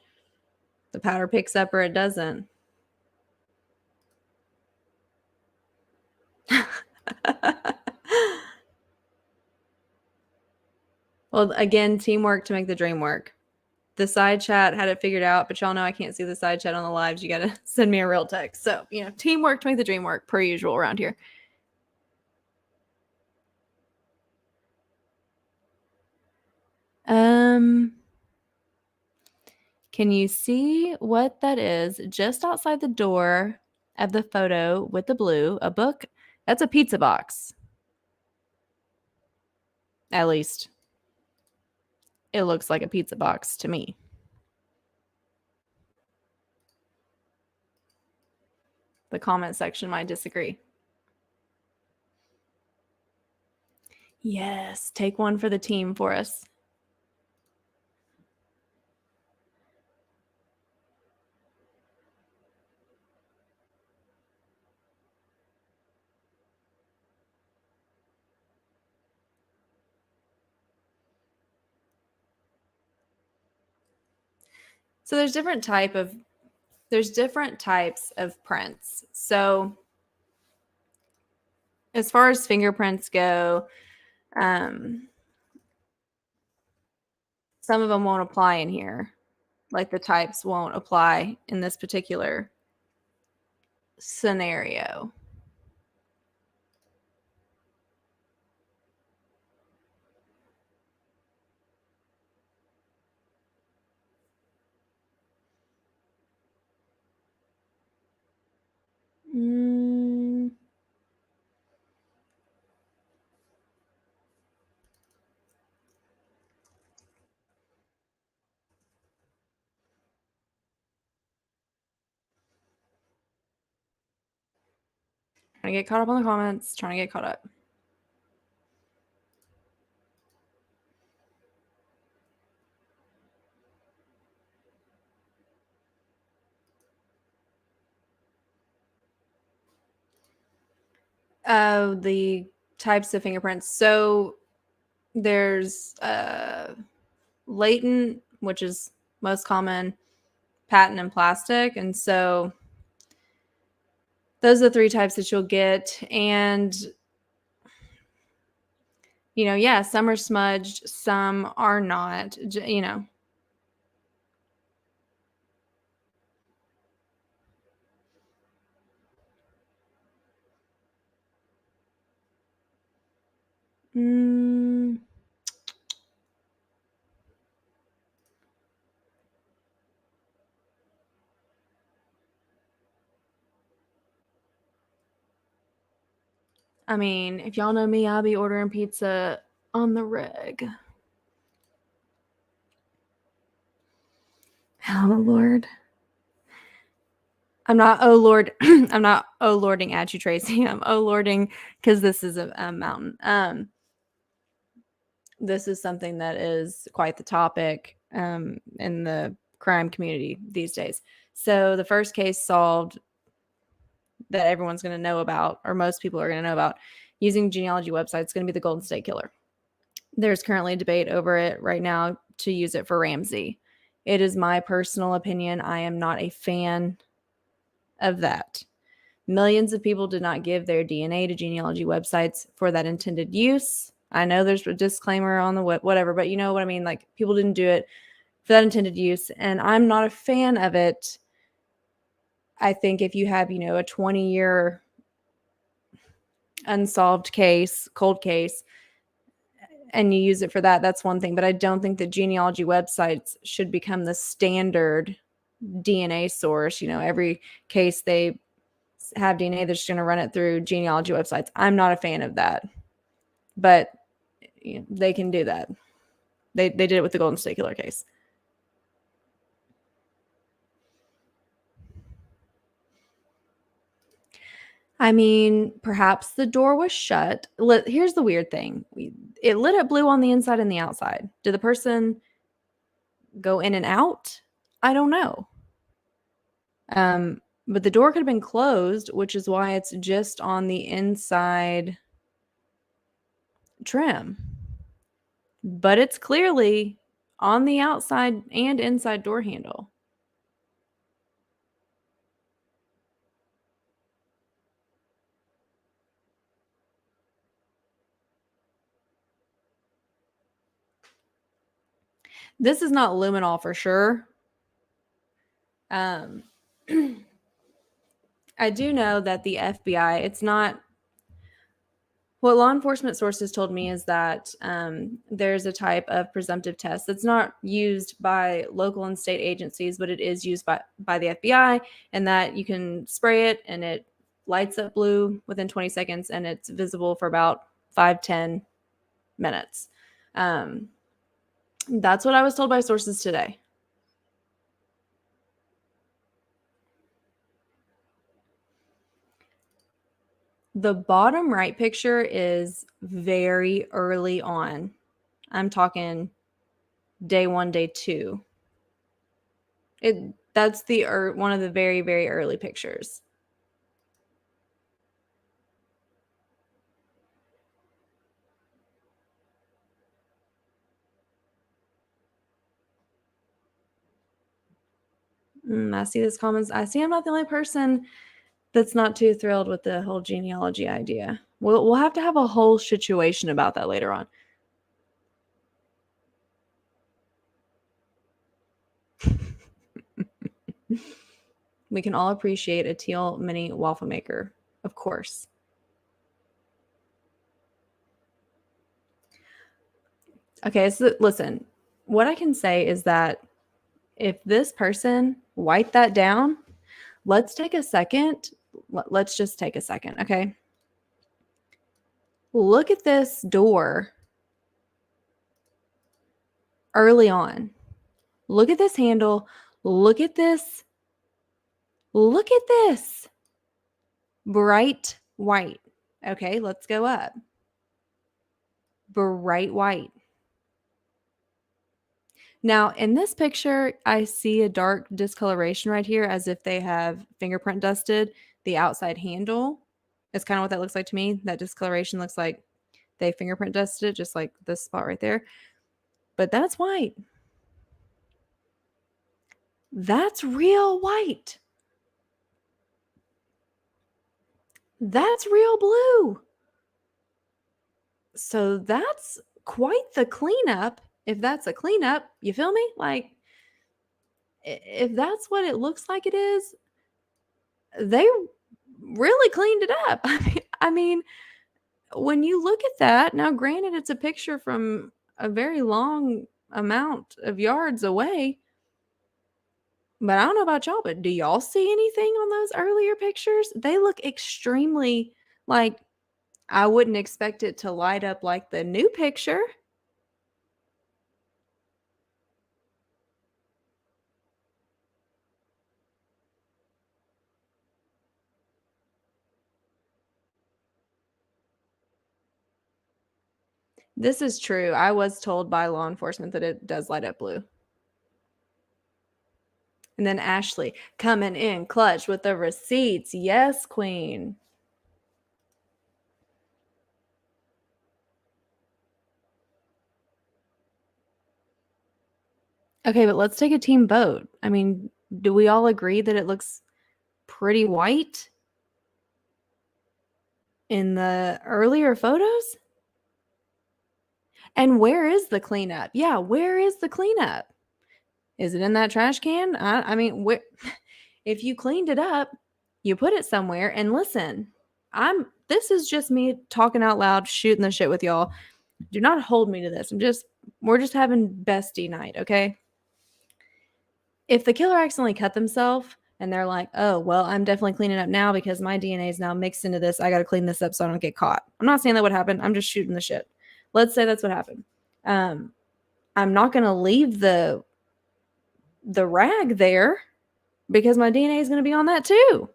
The powder picks up or it doesn't. Well, again, teamwork to make the dream work. The side chat had it figured out, but y'all know I can't see the side chat on the lives. You got to send me a real text. So, teamwork to make the dream work, per usual around here. Can you see what that is just outside the door of the photo with the blue? A book? That's a pizza box. At least it looks like a pizza box to me. The comment section might disagree. Yes, take one for the team for us. So there's different types of prints. So as far as fingerprints go, some of them won't apply in here. Like the types won't apply in this particular scenario. Trying to get caught up on the comments, trying to get caught up. The types of fingerprints. So there's latent, which is most common, patent, and plastic. And so those are the three types that you'll get. And, yeah, some are smudged, some are not, I mean, if y'all know me, I'll be ordering pizza on the reg. Oh, Lord. I'm not, oh Lord, I'm not oh lording at you, Tracy. I'm oh lording because this is a mountain. This is something that is quite the topic in the crime community these days. So the first case solved that everyone's going to know about, or most people are going to know about, using genealogy websites is going to be the Golden State Killer. There's currently a debate over it right now to use it for Ramsey. It is my personal opinion. I am not a fan of that. Millions of people did not give their DNA to genealogy websites for that intended use. I know there's a disclaimer on the whatever, but you know what I mean? Like, people didn't do it for that intended use, and I'm not a fan of it. I think if you have, a 20-year unsolved case, cold case, and you use it for that, that's one thing. But I don't think that genealogy websites should become the standard DNA source. Every case they have DNA, they're just going to run it through genealogy websites. I'm not a fan of that, but they can do that. They did it with the Golden State Killer case. I mean, perhaps the door was shut. Here's the weird thing. It lit up blue on the inside and the outside. Did the person go in and out? I don't know. But the door could have been closed, which is why it's just on the inside trim. But it's clearly on the outside and inside door handle. This is not luminol for sure. I do know that the FBI, it's not, what law enforcement sources told me is that there's a type of presumptive test that's not used by local and state agencies, but it is used by the FBI, and that you can spray it and it lights up blue within 20 seconds and it's visible for about 5-10 minutes. That's what I was told by sources today. The bottom right picture is very early on. I'm talking day 1, day 2. That's one of the very, very early pictures. I see this comments. I see I'm not the only person that's not too thrilled with the whole genealogy idea. We'll have to have a whole SHITuation about that later on. We can all appreciate a teal mini waffle maker, of course. Okay, so listen, what I can say is that if this person wiped that down, let's take a second. Let's just take a second, okay? Look at this door early on. Look at this handle. Look at this. Look at this. Bright white. Okay, let's go up. Bright white. Now, in this picture, I see a dark discoloration right here as if they have fingerprint dusted the outside handle. It's kind of what that looks like to me. That discoloration looks like they fingerprint dusted it, just like this spot right there. But that's white. That's real white. That's real blue. So that's quite the cleanup. If that's a cleanup, you feel me? Like, if that's what it looks like it is, they really cleaned it up. I mean, when you look at that, now granted, it's a picture from a very long amount of yards away, but I don't know about y'all, but do y'all see anything on those earlier pictures? They look extremely, like, I wouldn't expect it to light up like the new picture. This is true. I was told by law enforcement that it does light up blue. And then Ashley coming in clutch with the receipts. Yes, queen. Okay, but let's take a team vote. I mean, do we all agree that it looks pretty white in the earlier photos? And where is the cleanup? Yeah, where is the cleanup? Is it in that trash can? I mean, where, if you cleaned it up, you put it somewhere. And listen, this is just me talking out loud, shooting the shit with y'all. Do not hold me to this. We're just having bestie night, okay? If the killer accidentally cut themselves and they're like, oh, well, I'm definitely cleaning up now because my DNA is now mixed into this. I got to clean this up so I don't get caught. I'm not saying that would happen. I'm just shooting the shit. Let's say that's what happened. I'm not going to leave the rag there because my DNA is going to be on that too.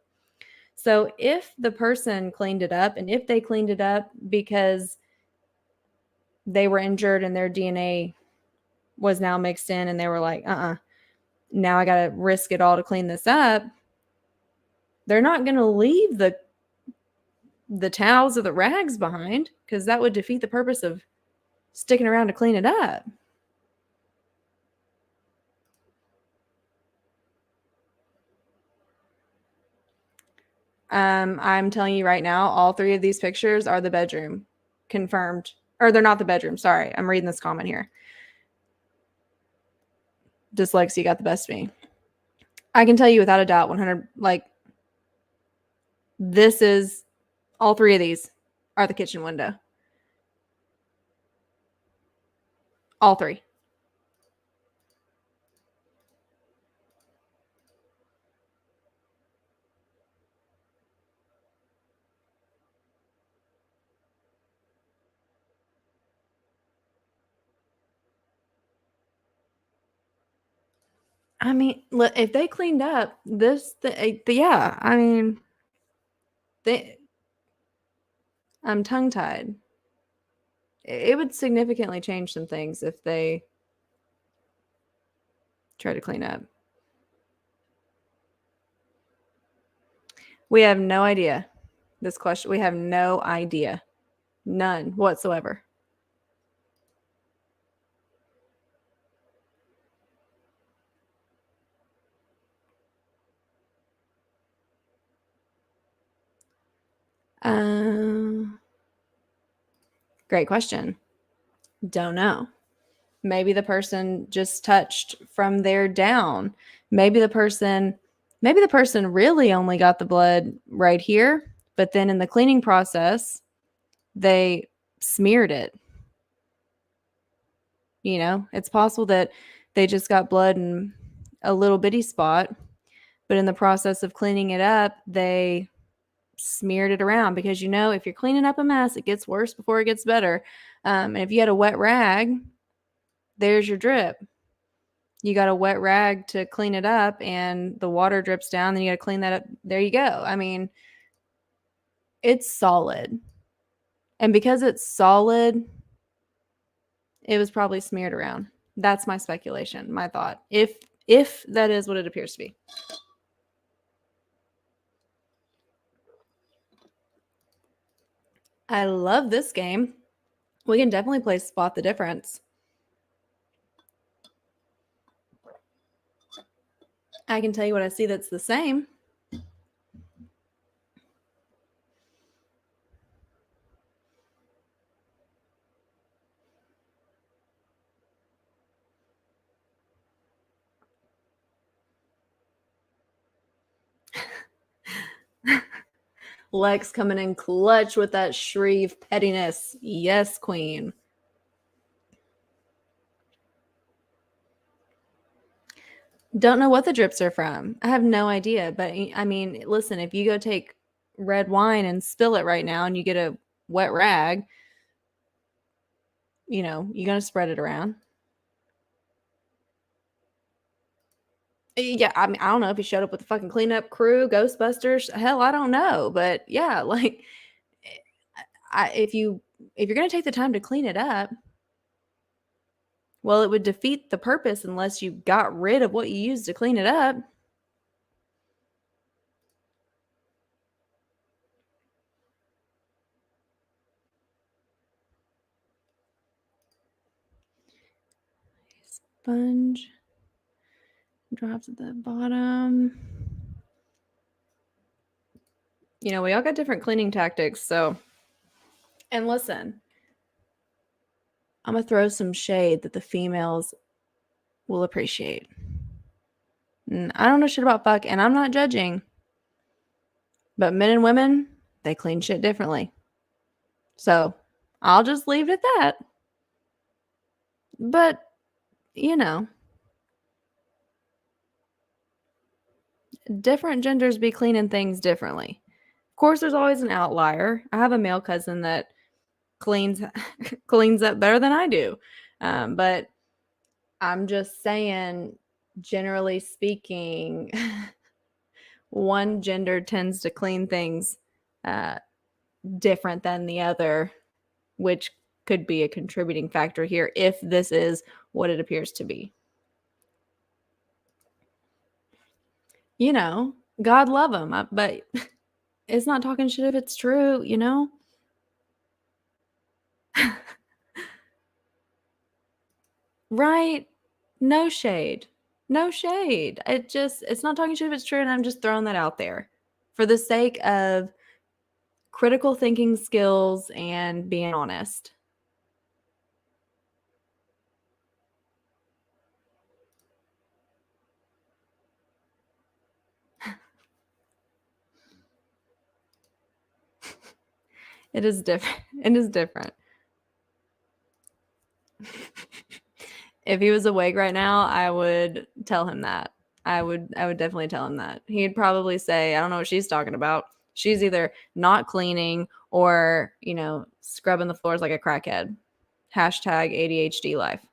So if the person cleaned it up, and if they cleaned it up because they were injured and their DNA was now mixed in and they were like, now I got to risk it all to clean this up, they're not going to leave the towels or the rags behind because that would defeat the purpose of sticking around to clean it up. I'm telling you right now, all three of these pictures are the bedroom. Confirmed. Or they're not the bedroom. Sorry. I'm reading this comment here. Dyslexia got the best of me. I can tell you without a doubt, 100, like, this is, all three of these are the kitchen window. All three. I mean, if they cleaned up this, yeah, I mean, I'm tongue-tied. It would significantly change some things if they try to clean up. We have no idea. This question, we have no idea. None whatsoever. Great question. Don't know. Maybe the person just touched from there down. Maybe the person really only got the blood right here, but then in the cleaning process, they smeared it. You know, it's possible that they just got blood in a little bitty spot, but in the process of cleaning it up, they smeared it around because, you know, if you're cleaning up a mess, it gets worse before it gets better. And if you had a wet rag, there's your drip. You got a wet rag to clean it up and the water drips down, then you got to clean that up. There you go. I mean, it's solid. And because it's solid, it was probably smeared around. That's my speculation, my thought. If that is what it appears to be. I love this game. We can definitely play Spot the Difference. I can tell you what I see that's the same. Lex coming in clutch with that Shreve pettiness. Yes, queen. Don't know what the drips are from. I have no idea. But I mean, listen, if you go take red wine and spill it right now and you get a wet rag, you know, you're going to spread it around. Yeah, I mean, I don't know if he showed up with the fucking cleanup crew, Ghostbusters. Hell, I don't know. But yeah, like, if you if you're going to take the time to clean it up, well, it would defeat the purpose unless you got rid of what you used to clean it up. Sponge drops at the bottom. You know, we all got different cleaning tactics, so. And listen, I'm going to throw some shade that the females will appreciate. And I don't know shit about fuck, and I'm not judging. But men and women, they clean shit differently. So I'll just leave it at that. But, you know, different genders be cleaning things differently. Of course, there's always an outlier. I have a male cousin that cleans up better than I do. But I'm just saying, generally speaking, one gender tends to clean things different than the other, which could be a contributing factor here if this is what it appears to be. You know, God love them, but it's not talking shit if it's true, you know? Right? No shade. No shade. It's not talking shit if it's true, and I'm just throwing that out there for the sake of critical thinking skills and being honest. It is different. It is different. If he was awake right now, I would tell him that. I would definitely tell him that. He'd probably say, I don't know what she's talking about. She's either not cleaning or, you know, scrubbing the floors like a crackhead. Hashtag ADHD life.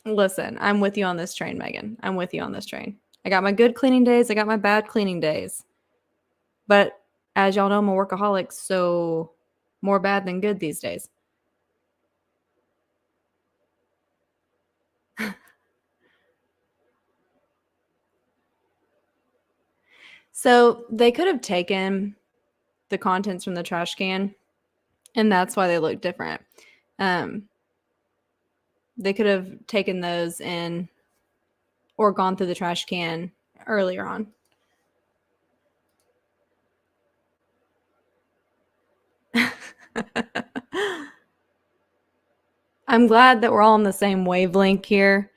Listen, I'm with you on this train, Megan. I'm with you on this train. I got my good cleaning days. I got my bad cleaning days. But as y'all know, I'm a workaholic, so more bad than good these days. So they could have taken the contents from the trash can, and that's why they look different. They could have taken those in or gone through the trash can earlier on. I'm glad that we're all on the same wavelength here.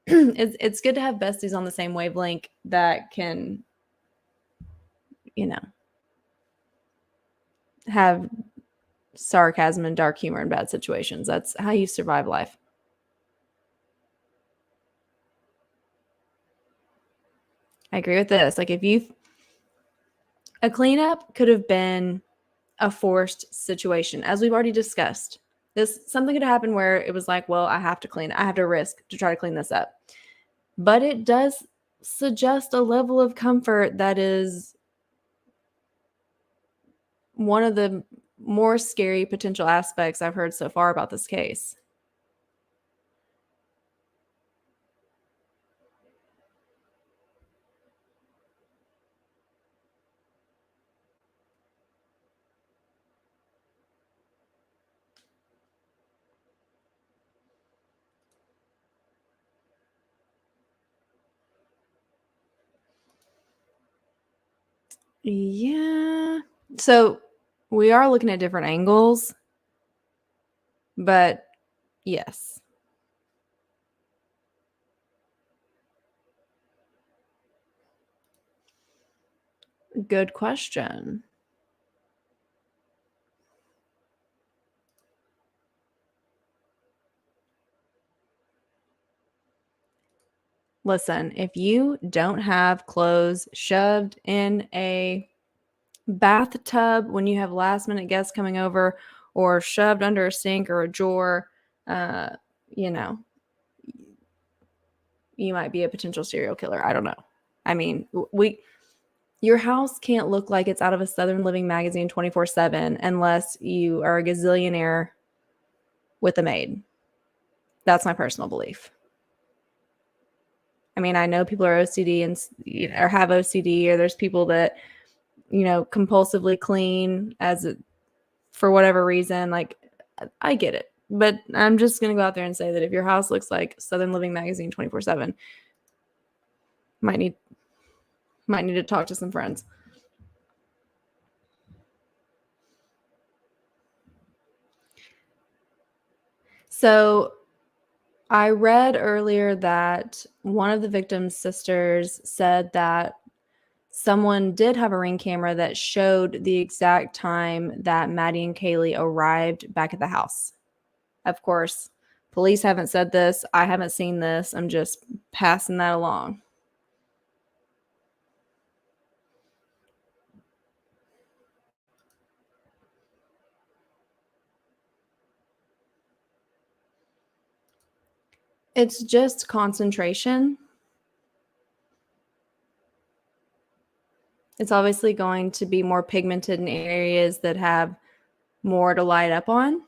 It's good to have besties on the same wavelength that can, you know, have sarcasm and dark humor in bad situations. That's how you survive life. I agree with this. Like, a cleanup could have been a forced situation, as we've already discussed. Something could happen where it was like, well, I have to risk to try to clean this up. But it does suggest a level of comfort that is one of the more scary potential aspects I've heard so far about this case. Yeah. So we are looking at different angles, but yes. Good question. Listen, if you don't have clothes shoved in a bathtub when you have last minute guests coming over or shoved under a sink or a drawer, you know, you might be a potential serial killer. I don't know. I mean, Your house can't look like it's out of a Southern Living magazine 24/7 unless you are a gazillionaire with a maid. That's my personal belief. I mean, I know people are OCD and or have OCD, or there's people that, compulsively clean for whatever reason. Like, I get it. But I'm just going to go out there and say that if your house looks like Southern Living magazine 24/7, might need to talk to some friends. So I read earlier that one of the victim's sisters said that someone did have a Ring camera that showed the exact time that Maddie and Kaylee arrived back at the house. Of course, police haven't said this. I haven't seen this. I'm just passing that along. It's just concentration. It's obviously going to be more pigmented in areas that have more to light up on.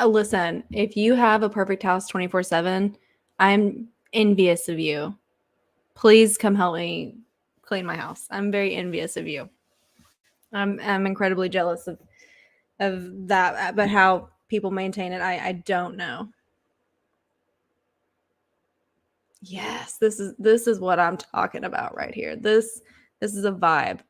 Listen, if you have a perfect house 24/7, I'm envious of you. Please come help me clean my house. I'm very envious of you. I'm incredibly jealous of that, but how people maintain it, I don't know. Yes, this is what I'm talking about right here. This is a vibe.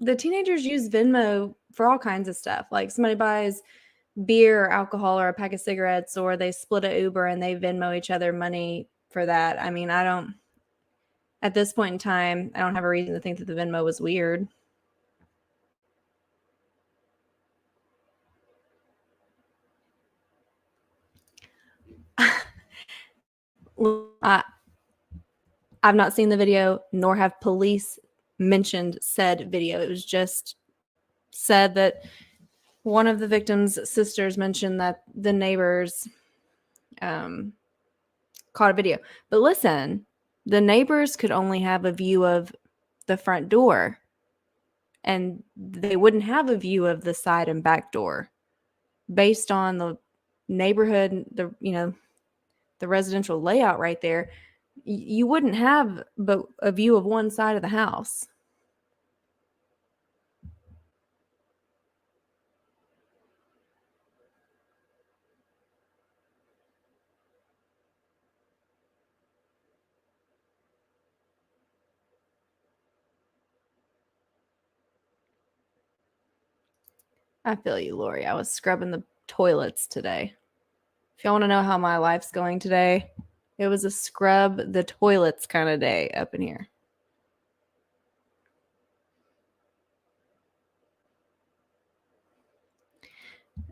The teenagers use Venmo for all kinds of stuff. Like, somebody buys beer or alcohol or a pack of cigarettes, or they split a Uber and they Venmo each other money for that. I mean, at this point in time, I don't have a reason to think that the Venmo was weird. I've not seen the video, nor have police mentioned said video. It was just said that one of the victim's sisters mentioned that the neighbors caught a video. But listen, the neighbors could only have a view of the front door, and they wouldn't have a view of the side and back door based on the neighborhood, the residential layout right there. You wouldn't have but a view of one side of the house. I feel you, Lori. I was scrubbing the toilets today. If y'all want to know how my life's going today, it was a scrub the toilets kind of day up in here.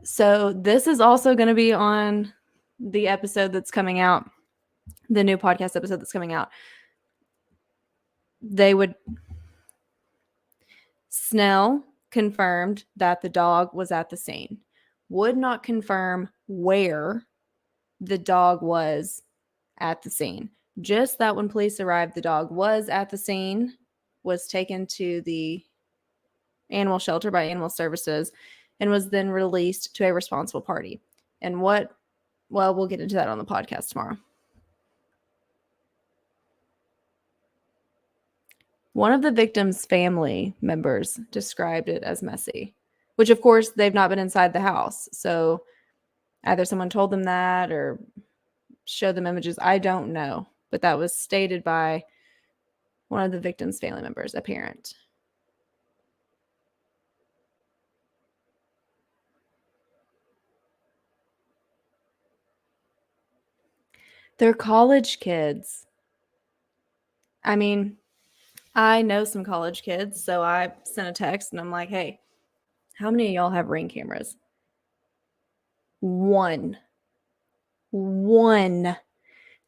So this is also going to be on the episode that's coming out, the new podcast episode that's coming out. Snell confirmed that the dog was at the scene, would not confirm where the dog was at the scene. Just that when police arrived, the dog was at the scene, was taken to the animal shelter by Animal Services, and was then released to a responsible party. And we'll get into that on the podcast tomorrow. One of the victim's family members described it as messy, which of course they've not been inside the house. So either someone told them that or showed them images. I don't know, but that was stated by one of the victim's family members, a parent. They're college kids. I mean, I know some college kids, so I sent a text and I'm like, hey, how many of y'all have Ring cameras? One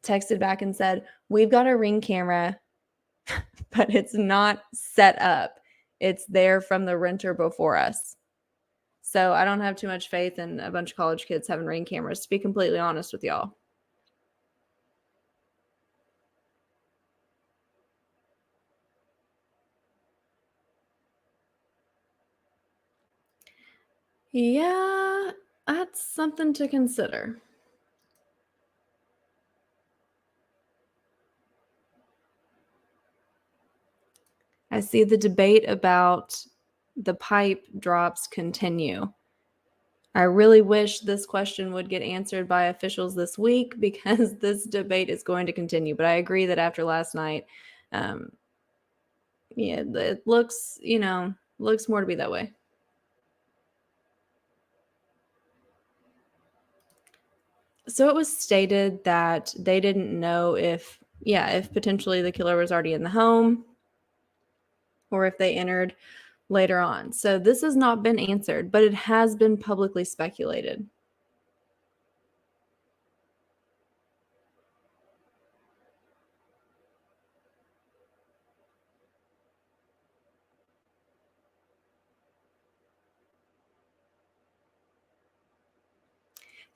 texted back and said, we've got a Ring camera, but it's not set up. It's there from the renter before us. So I don't have too much faith in a bunch of college kids having Ring cameras, to be completely honest with y'all. Yeah, that's something to consider. I see the debate about the pipe drops continue. I really wish this question would get answered by officials this week because this debate is going to continue. But I agree that after last night, yeah, it looks, looks more to be that way. So it was stated that they didn't know if potentially the killer was already in the home or if they entered later on. So this has not been answered, but it has been publicly speculated.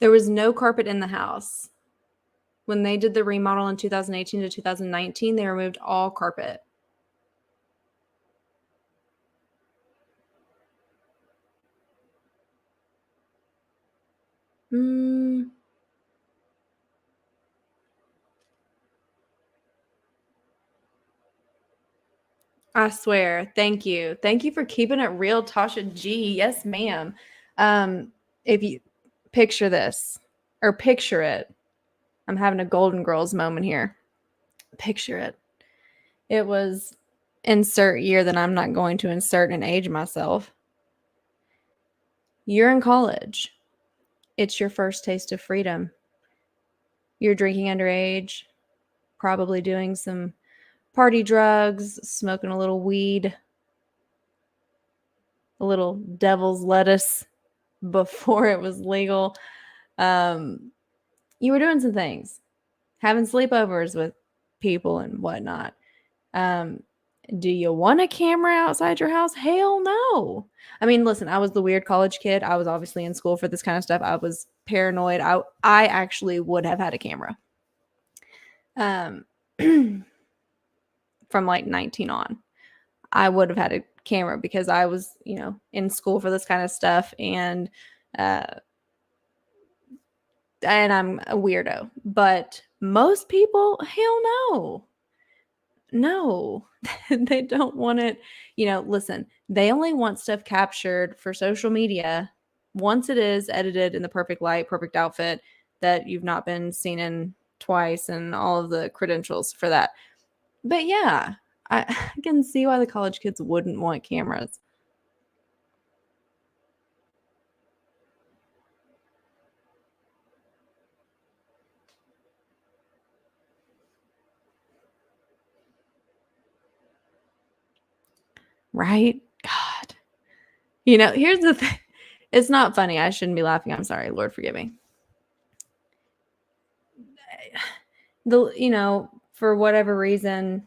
There was no carpet in the house. When they did the remodel in 2018 to 2019, they removed all carpet. I swear. Thank you. Thank you for keeping it real, Tasha G. Yes, ma'am. If you picture this or picture it, I'm having a Golden Girls moment here. Picture it. It was insert year that I'm not going to insert and age myself. You're in college. It's your first taste of freedom. You're drinking underage, probably doing some party drugs, smoking a little weed, a little devil's lettuce before it was legal. You were doing some things, having sleepovers with people and whatnot. Do you want a camera outside your house? Hell no. I mean, listen, I was the weird college kid. I was obviously in school for this kind of stuff. I was paranoid. I actually would have had a camera. From like 19 on. I would have had a camera because I was, in school for this kind of stuff and I'm a weirdo. But most people, hell no. No, they don't want it. Listen, they only want stuff captured for social media once it is edited in the perfect light, perfect outfit that you've not been seen in twice and all of the credentials for that. But yeah, I can see why the college kids wouldn't want cameras. Right? God. Here's the thing. It's not funny. I shouldn't be laughing. I'm sorry. Lord forgive me. For whatever reason,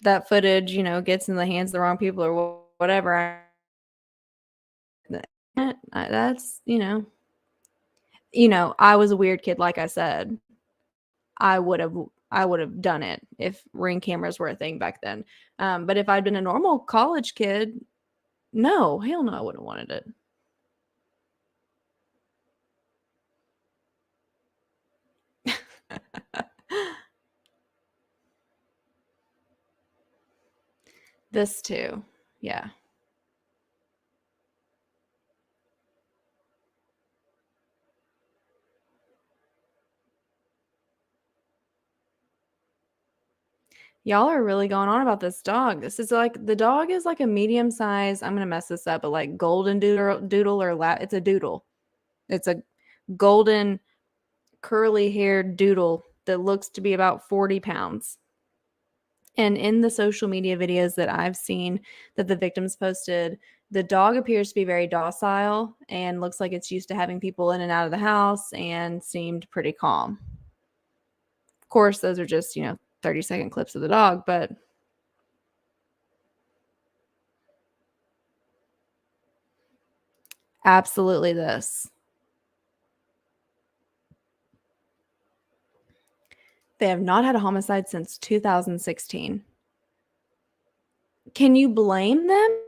that footage, gets in the hands of the wrong people or whatever. That's, I was a weird kid, like I said. I would have done it if Ring cameras were a thing back then. But if I'd been a normal college kid, no, hell no, I wouldn't have wanted it. This too. Yeah. Y'all are really going on about this dog. This is like the dog is like a medium size. I'm gonna mess this up, but like golden doodle or it's a doodle. It's a golden curly haired doodle that looks to be about 40 pounds. And in the social media videos that I've seen that the victims posted, the dog appears to be very docile and looks like it's used to having people in and out of the house and seemed pretty calm. Of course, those are just, 30-second clips of the dog, but absolutely this. They have not had a homicide since 2016. Can you blame them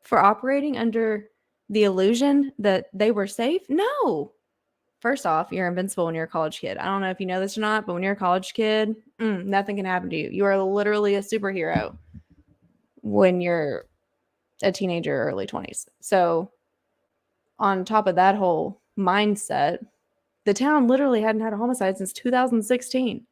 for operating under the illusion that they were safe? No. First off, you're invincible when you're a college kid. I don't know if you know this or not, but when you're a college kid, nothing can happen to you. You are literally a superhero when you're a teenager or early 20s. So, on top of that whole mindset, the town literally hadn't had a homicide since 2016.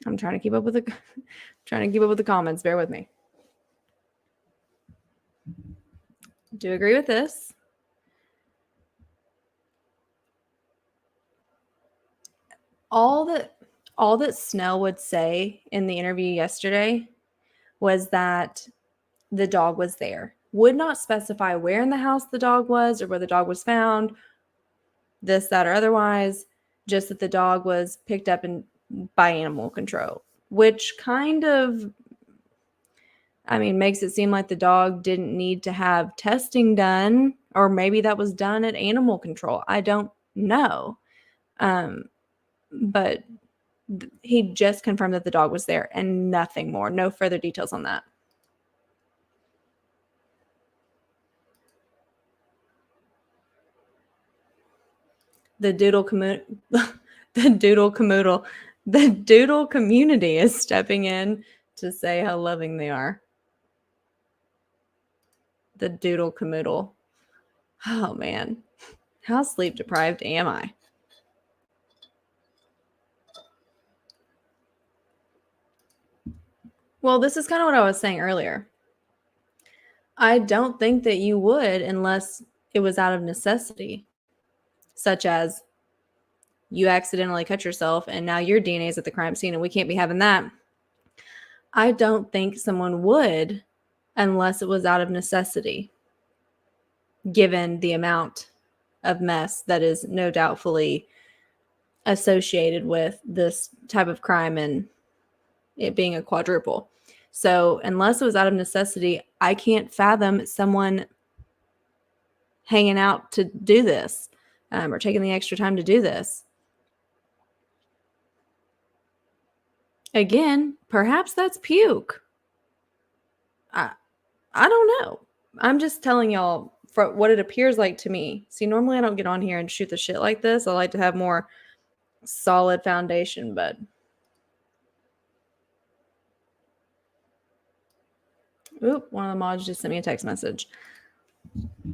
I'm trying to keep up with the comments. Bear with me. Do agree with this. All that Snell would say in the interview yesterday was that the dog was there. Would not specify where in the house the dog was or where the dog was found, this, that, or otherwise, just that the dog was picked up by animal control, which kind of, makes it seem like the dog didn't need to have testing done, or maybe that was done at animal control. I don't know. But he just confirmed that the dog was there and nothing more. No further details on that. The doodle community is stepping in to say how loving they are. The doodle camoodle. Oh man, how sleep deprived am I? Well, this is kind of what I was saying earlier. I don't think that you would unless it was out of necessity, such as you accidentally cut yourself and now your DNA is at the crime scene and we can't be having that. I don't think someone would unless it was out of necessity, given the amount of mess that is no doubtfully associated with this type of crime and it being a quadruple. So unless it was out of necessity, I can't fathom someone hanging out to do this or taking the extra time to do this. Again, perhaps that's puke. I don't know. I'm just telling y'all for what it appears like to me. See, normally I don't get on here and shoot the shit like this. I like to have more solid foundation, but oop, one of the mods just sent me a text message.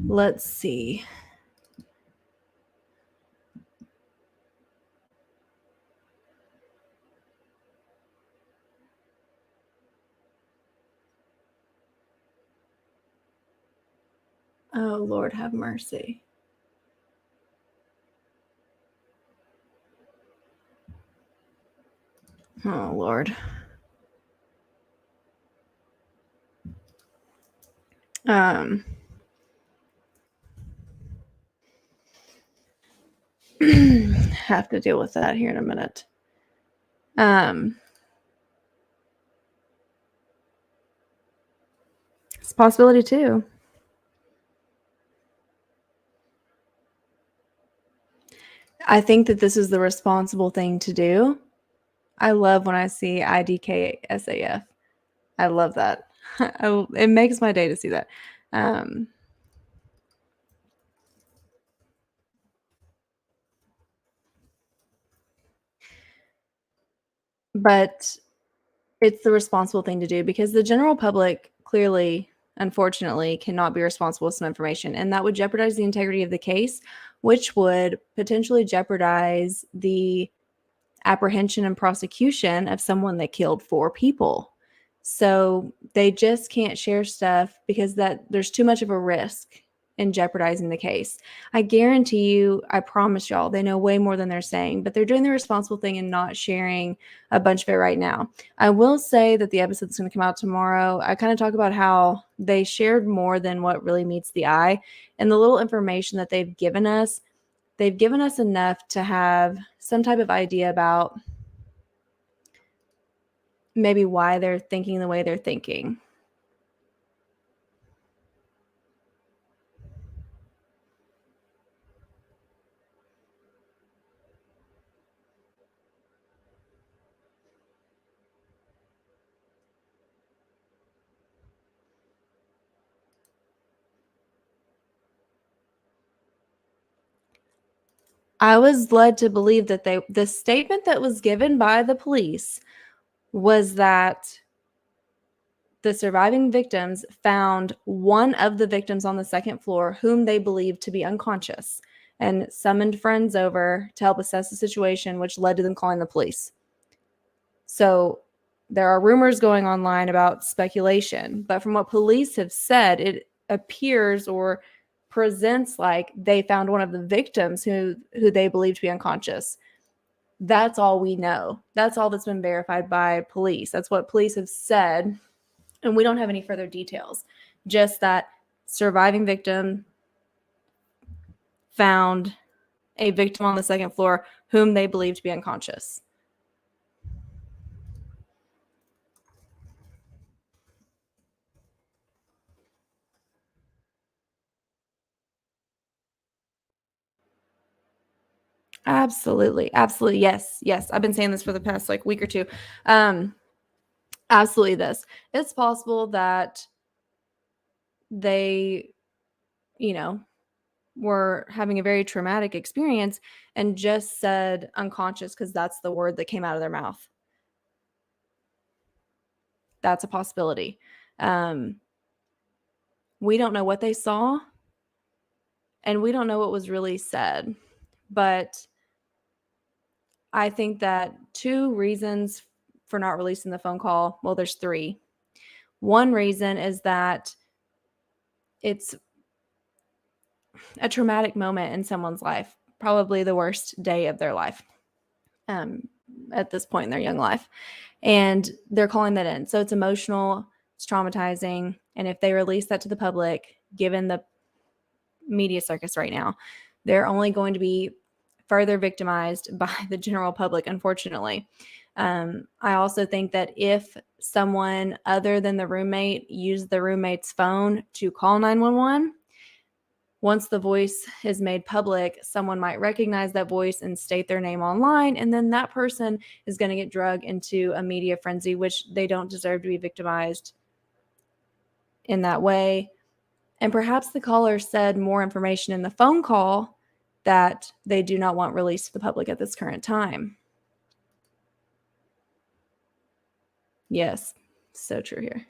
Let's see. Oh, Lord, have mercy. Oh, Lord. Have to deal with that here in a minute. It's a possibility too. I think that this is the responsible thing to do. I love when I see IDKSAF. I love that. It makes my day to see that. But it's the responsible thing to do because the general public clearly, unfortunately, cannot be responsible with some information, and that would jeopardize the integrity of the case, which would potentially jeopardize the apprehension and prosecution of someone that killed 4 people. So they just can't share stuff because there's too much of a risk in jeopardizing the case. I guarantee you, I promise y'all, they know way more than they're saying, but they're doing the responsible thing and not sharing a bunch of it right now. I will say that the episode that's going to come out tomorrow, I kind of talk about how they shared more than what really meets the eye. And the little information that they've given us enough to have some type of idea about maybe why they're thinking the way they're thinking. I was led to believe that the statement that was given by the police was that the surviving victims found one of the victims on the second floor whom they believed to be unconscious and summoned friends over to help assess the situation, which led to them calling the police. So there are rumors going online about speculation, but from what police have said, it appears or presents like they found one of the victims who they believe to be unconscious. That's all we know. That's all that's been verified by police. That's what police have said, and we don't have any further details. Just that surviving victim found a victim on the second floor whom they believe to be unconscious. Absolutely. Absolutely. Yes. Yes. I've been saying this for the past week or two. Absolutely this. It's possible that they, were having a very traumatic experience and just said unconscious because that's the word that came out of their mouth. That's a possibility. We don't know what they saw, and we don't know what was really said. But I think that 2 reasons for not releasing the phone call, well, there's 3. One reason is that it's a traumatic moment in someone's life, probably the worst day of their life at this point in their young life. And they're calling that in. So it's emotional, it's traumatizing. And if they release that to the public, given the media circus right now, they're only going to be further victimized by the general public, unfortunately. I also think that if someone other than the roommate used the roommate's phone to call 911, once the voice is made public, someone might recognize that voice and state their name online, and then that person is going to get dragged into a media frenzy, which they don't deserve to be victimized in that way. And perhaps the caller said more information in the phone call that they do not want released to the public at this current time. Yes, so true here.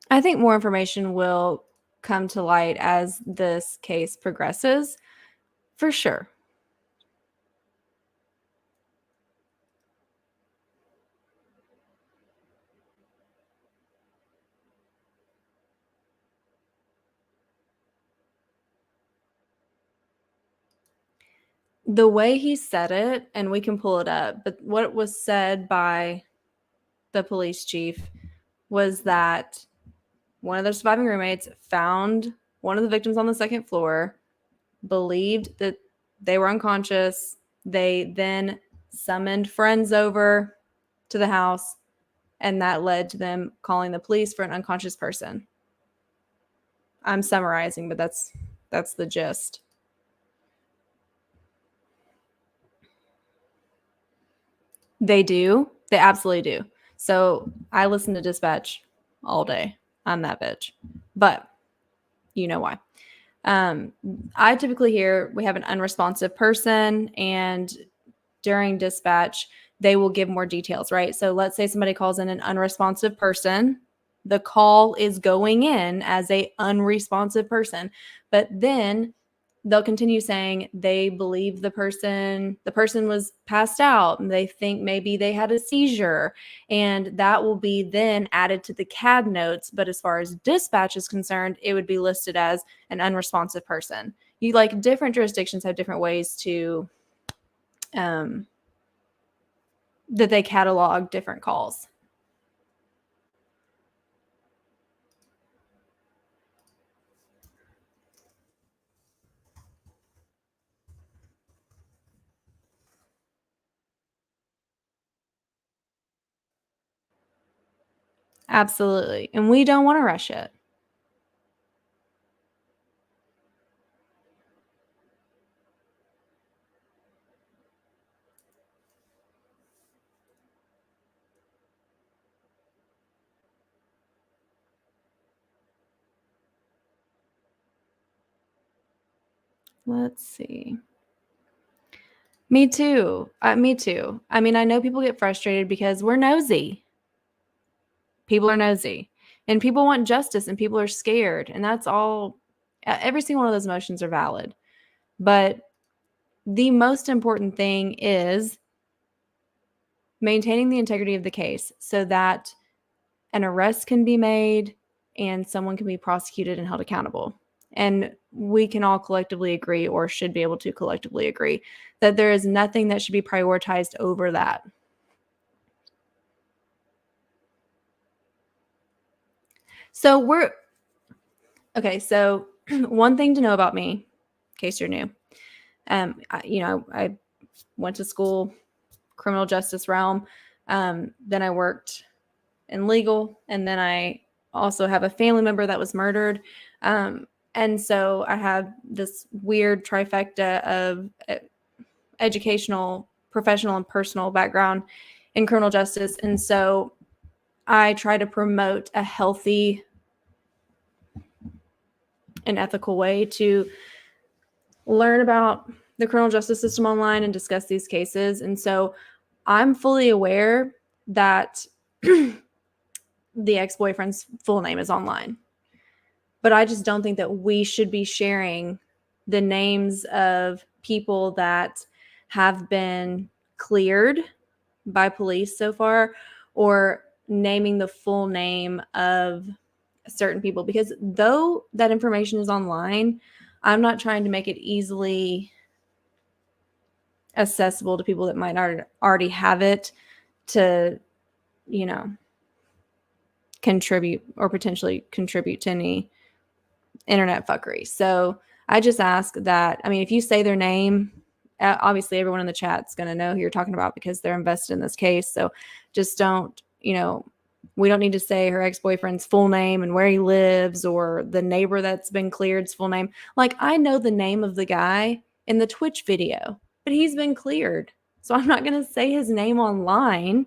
I think more information will come to light as this case progresses, for sure. The way he said it, and we can pull it up, but what was said by the police chief was that one of the surviving roommates found one of the victims on the second floor, believed that they were unconscious. They then summoned friends over to the house, and that led to them calling the police for an unconscious person. I'm summarizing, but that's the gist. They do. They absolutely do. So I listen to dispatch all day. I'm that bitch. But you know why. I typically hear we have an unresponsive person, and during dispatch, they will give more details, right? So let's say somebody calls in an unresponsive person. The call is going in as a unresponsive person, but then they'll continue saying they believe the person was passed out, and they think maybe they had a seizure, and that will be then added to the CAD notes. But as far as dispatch is concerned, it would be listed as an unresponsive person. You like different jurisdictions have different ways to that they catalog different calls. Absolutely. And we don't want to rush it. Let's see. Me too. Me too. I mean, I know people get frustrated because we're nosy. People are nosy. And people want justice, and people are scared. And that's all. Every single one of those emotions are valid. But the most important thing is maintaining the integrity of the case so that an arrest can be made and someone can be prosecuted and held accountable. And we can all collectively agree, or should be able to collectively agree, that there is nothing that should be prioritized over that. So so one thing to know about me, in case you're new, I went to school, criminal justice realm. Then I worked in legal, and then I also have a family member that was murdered. And so I have this weird trifecta of educational, professional, and personal background in criminal justice. And so I try to promote a healthy and ethical way to learn about the criminal justice system online and discuss these cases. And so I'm fully aware that the ex-boyfriend's full name is online. But I just don't think that we should be sharing the names of people that have been cleared by police so far, or naming the full name of certain people, because though that information is online, I'm not trying to make it easily accessible to people that might already have it to, contribute or potentially contribute to any internet fuckery. So I just ask that, I mean, if you say their name, obviously everyone in the chat's going to know who you're talking about because they're invested in this case. So just don't, we don't need to say her ex-boyfriend's full name and where he lives, or the neighbor that's been cleared's full name. Like, I know the name of the guy in the Twitch video, but he's been cleared. So I'm not going to say his name online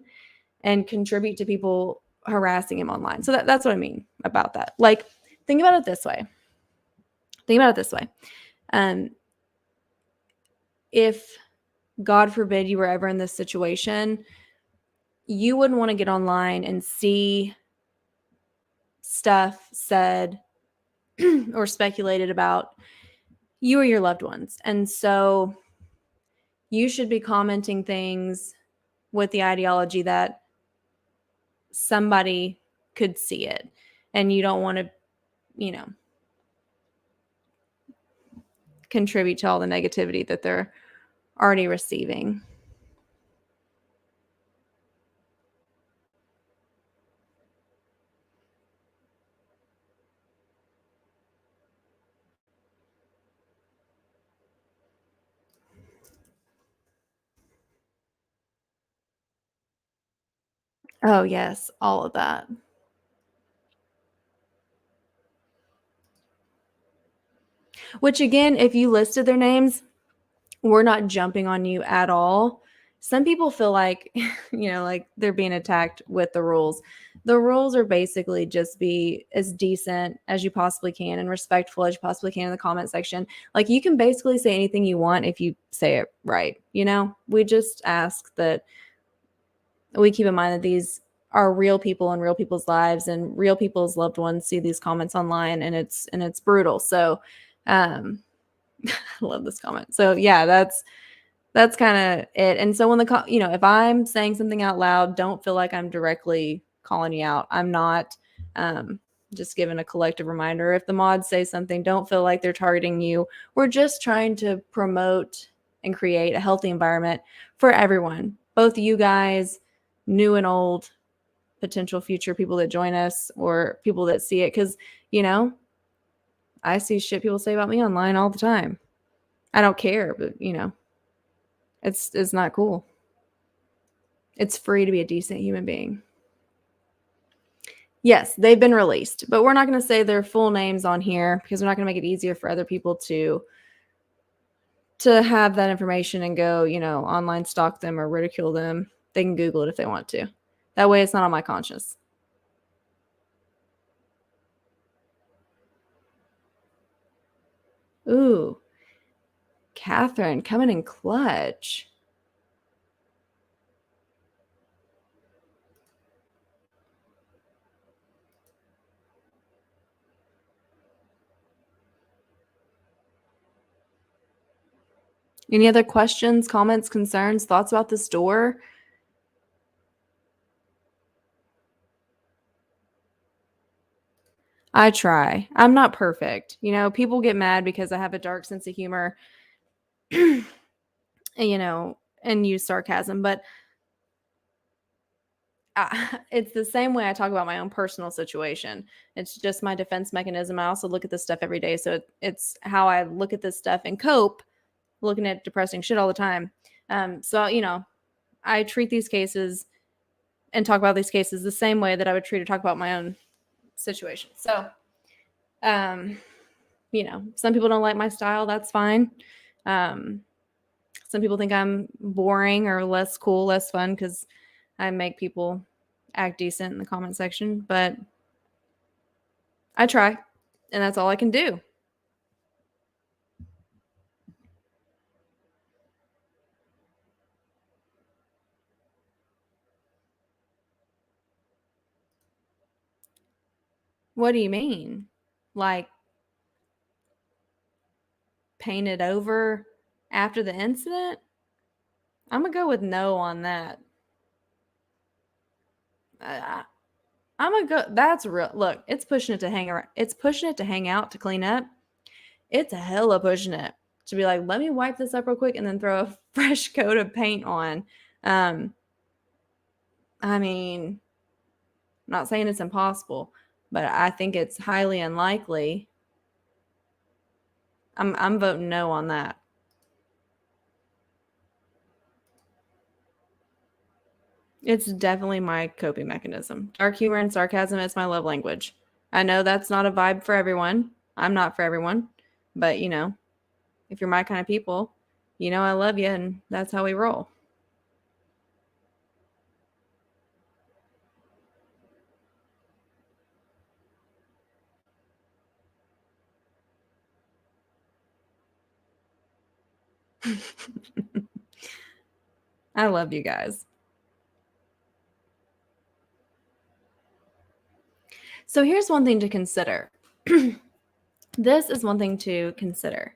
and contribute to people harassing him online. So that's what I mean about that. Like, think about it this way. If, God forbid, you were ever in this situation, you wouldn't want to get online and see stuff said or speculated about you or your loved ones. And so you should be commenting things with the ideology that somebody could see it, and you don't want to, contribute to all the negativity that they're already receiving. Oh, yes, all of that. Which again, if you listed their names, we're not jumping on you at all. Some people feel like, like they're being attacked with the rules. The rules are basically just be as decent as you possibly can and respectful as you possibly can in the comment section. Like, you can basically say anything you want if you say it right. We just ask that we keep in mind that these are real people in real people's lives, and real people's loved ones see these comments online, and it's brutal. So, I love this comment. So yeah, that's kind of it. And so when if I'm saying something out loud, don't feel like I'm directly calling you out. I'm not. Just giving a collective reminder. If the mods say something, don't feel like they're targeting you. We're just trying to promote and create a healthy environment for everyone, both you guys, new and old, potential future people that join us, or people that see it. Because, I see shit people say about me online all the time. I don't care, but, it's not cool. It's free to be a decent human being. Yes, they've been released, but we're not going to say their full names on here because we're not going to make it easier for other people to have that information and go, online stalk them or ridicule them. They can Google it if they want to. That way it's not on my conscience. Ooh, Catherine coming in clutch. Any other questions, comments, concerns, thoughts about this door? I try. I'm not perfect. People get mad because I have a dark sense of humor, and use sarcasm, but it's the same way I talk about my own personal situation. It's just my defense mechanism. I also look at this stuff every day. So it's how I look at this stuff and cope, looking at depressing shit all the time. So, I treat these cases and talk about these cases the same way that I would treat or talk about my own situation. So, some people don't like my style. That's fine. Some people think I'm boring or less cool, less fun because I make people act decent in the comment section, but I try, and that's all I can do. What do you mean? Like, painted over after the incident? I'm gonna go with no on that. I'm gonna go. That's real. Look, it's pushing it to hang around. It's pushing it to hang out, to clean up. It's a hella pushing it to be like, let me wipe this up real quick and then throw a fresh coat of paint on. I mean, I'm not saying it's impossible, but I think it's highly unlikely. I'm voting no on that. It's definitely my coping mechanism. Dark humor and sarcasm is my love language. I know that's not a vibe for everyone. I'm not for everyone. But, if you're my kind of people, I love you, and that's how we roll. I love you guys. So here's one thing to consider. This is one thing to consider.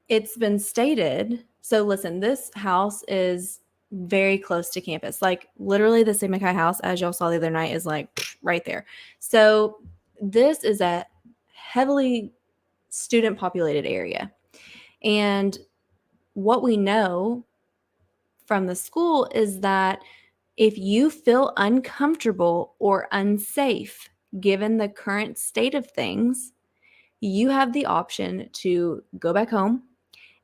It's been stated. So listen, this house is very close to campus. Like, literally the Sigma Chi house, as y'all saw the other night, is like right there. So this is a heavily student populated area. And what we know from the school is that if you feel uncomfortable or unsafe given the current state of things, you have the option to go back home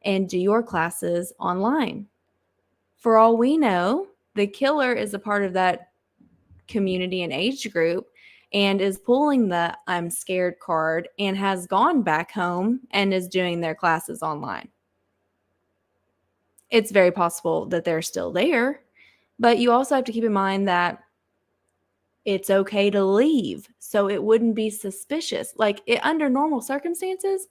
and do your classes online. For all we know, the killer is a part of that community and age group, and is pulling the I'm scared card and has gone back home and is doing their classes online. It's very possible that they're still there, but you also have to keep in mind that it's okay to leave, so it wouldn't be suspicious. Like, under normal circumstances,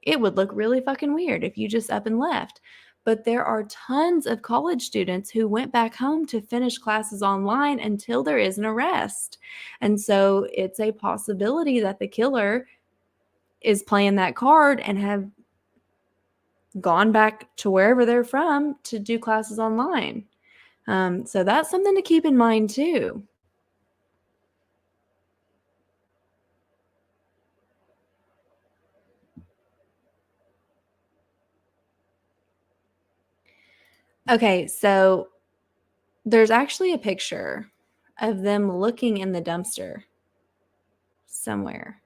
it would look really fucking weird if you just up and left. But there are tons of college students who went back home to finish classes online until there is an arrest. And so it's a possibility that the killer is playing that card and have gone back to wherever they're from to do classes online. So that's something to keep in mind too. Okay, so there's actually a picture of them looking in the dumpster somewhere.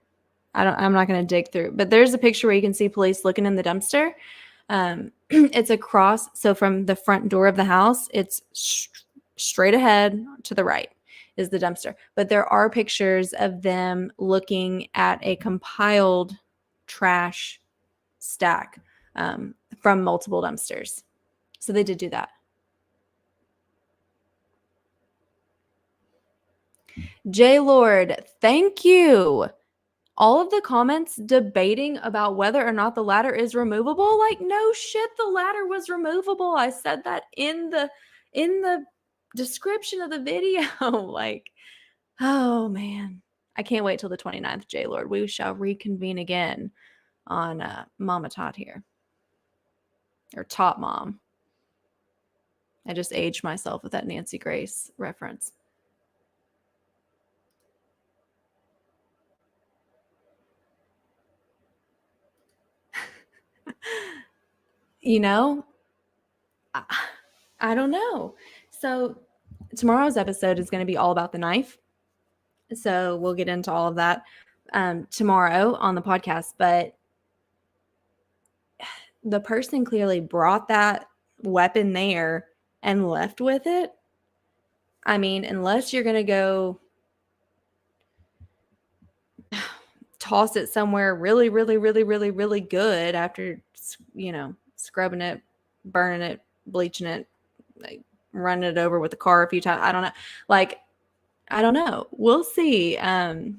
I'm not going to dig through, but there's a picture where you can see police looking in the dumpster. It's across, so from the front door of the house, it's straight ahead to the right is the dumpster. But there are pictures of them looking at a compiled trash stack from multiple dumpsters. So they did do that. J Lord, thank you. All of the comments debating about whether or not the ladder is removable, like, no shit, the ladder was removable. I said that in the description of the video. Like, oh man, I can't wait till the 29th, J Lord. We shall reconvene again on Mama Tot here, or Tot Mom. I just aged myself with that Nancy Grace reference. You know, I don't know. So tomorrow's episode is going to be all about the knife. So we'll get into all of that tomorrow on the podcast. But the person clearly brought that weapon there and left with it. I mean, unless you're going to go toss it somewhere really, really, really, really, really good after, scrubbing it, burning it, bleaching it, like, running it over with the car a few times. I don't know. Like, I don't know. We'll see. Dumping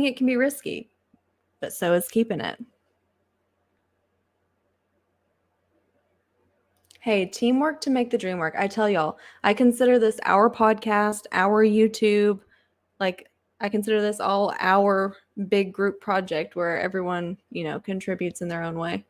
it can be risky, but so is keeping it. Hey, teamwork to make the dream work. I tell y'all, I consider this our podcast, our YouTube. Like, I consider this all our big group project where everyone, contributes in their own way.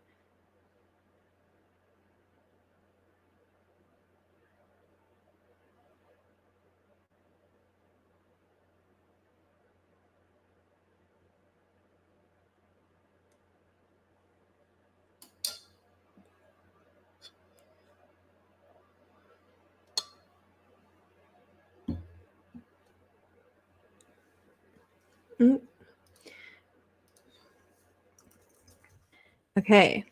Mm. Okay.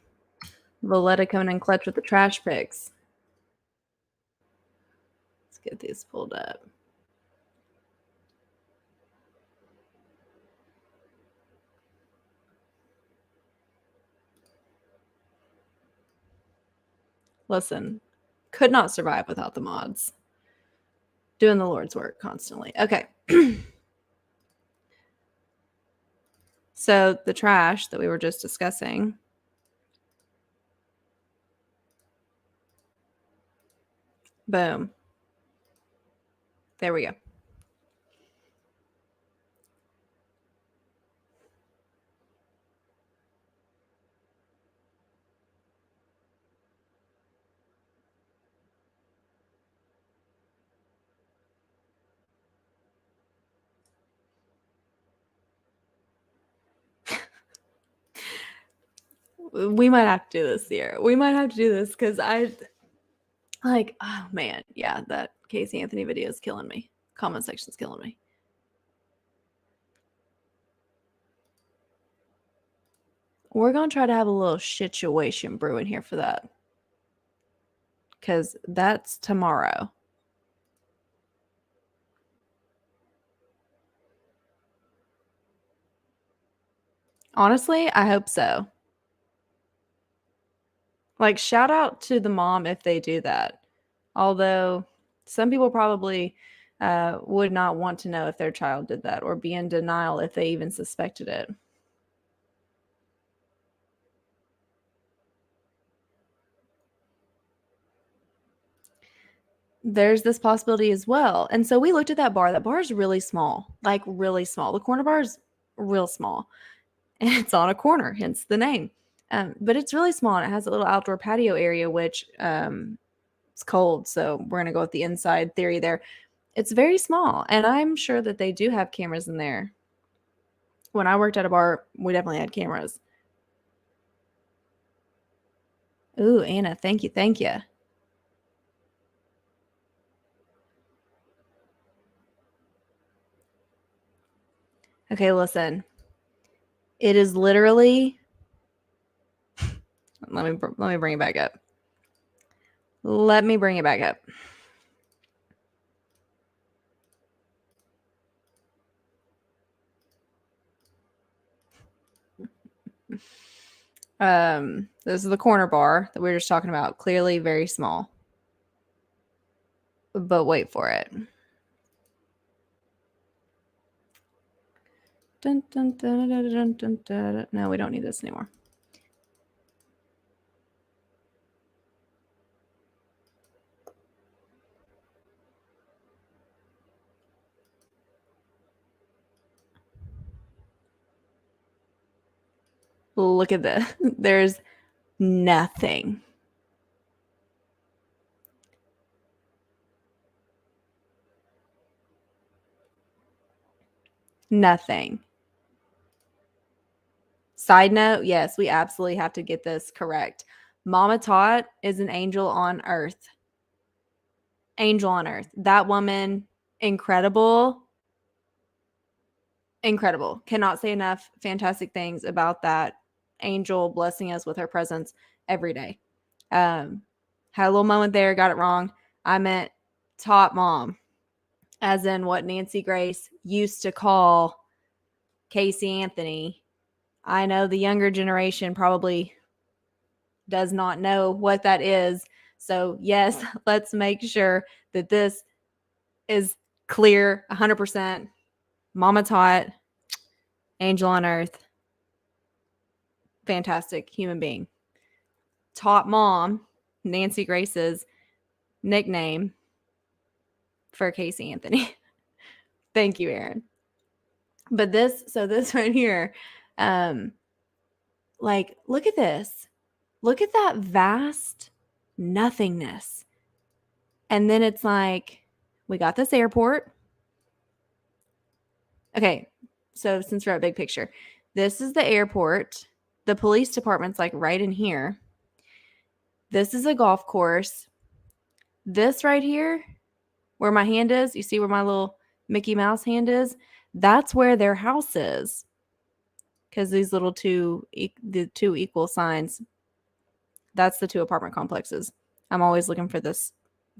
Valletta coming in clutch with the trash picks. Let's get these pulled up. Listen, could not survive without the mods. Doing the Lord's work constantly. Okay. So the trash that we were just discussing. Boom. There we go. We might have to do this here. We might have to do this because oh man, yeah, that Casey Anthony video is killing me. Comment section's killing me. We're going to try to have a little SHITuation brewing here for that. Because that's tomorrow. Honestly, I hope so. Like, shout out to the mom if they do that. Although some people probably would not want to know if their child did that or be in denial if they even suspected it. There's this possibility as well. And so we looked at that bar. That bar is really small, like really small. The corner bar is real small. And it's on a corner, hence the name. But it's really small, and it has a little outdoor patio area, which it's cold. So we're going to go with the inside theory there. It's very small, and I'm sure that they do have cameras in there. When I worked at a bar, we definitely had cameras. Ooh, Anna, thank you. Thank you. Okay, listen. It is literally let me bring it back up. Let me bring it back up. This is the corner bar that we were just talking about. Clearly very small. But wait for it. Dun, dun, dun, dun, dun, dun, dun. No, we don't need this anymore. Look at this. There's nothing. Nothing. Side note, yes, we absolutely have to get this correct. Mama Tot is an angel on earth. Angel on earth. That woman, incredible. Incredible. Cannot say enough fantastic things about that angel blessing us with her presence every day. Had a little moment there, got it wrong. I meant top mom, as in what Nancy Grace used to call Casey Anthony. I know the younger generation probably does not know what that is. So, yes, let's make sure that this is clear 100%. Mama Tot, angel on earth, fantastic human being. Top mom, Nancy Grace's nickname for Casey Anthony. Thank you, Aaron. But this right here, like, look at this. Look at that vast nothingness. And then it's like, we got this airport. Okay, so since we're at big picture, this is the airport. The police department's like right in here. This is a golf course. This right here, where my hand is, you see where my little Mickey Mouse hand is? That's where their house is. Because these little the two equal signs, that's the two apartment complexes. I'm always looking for this.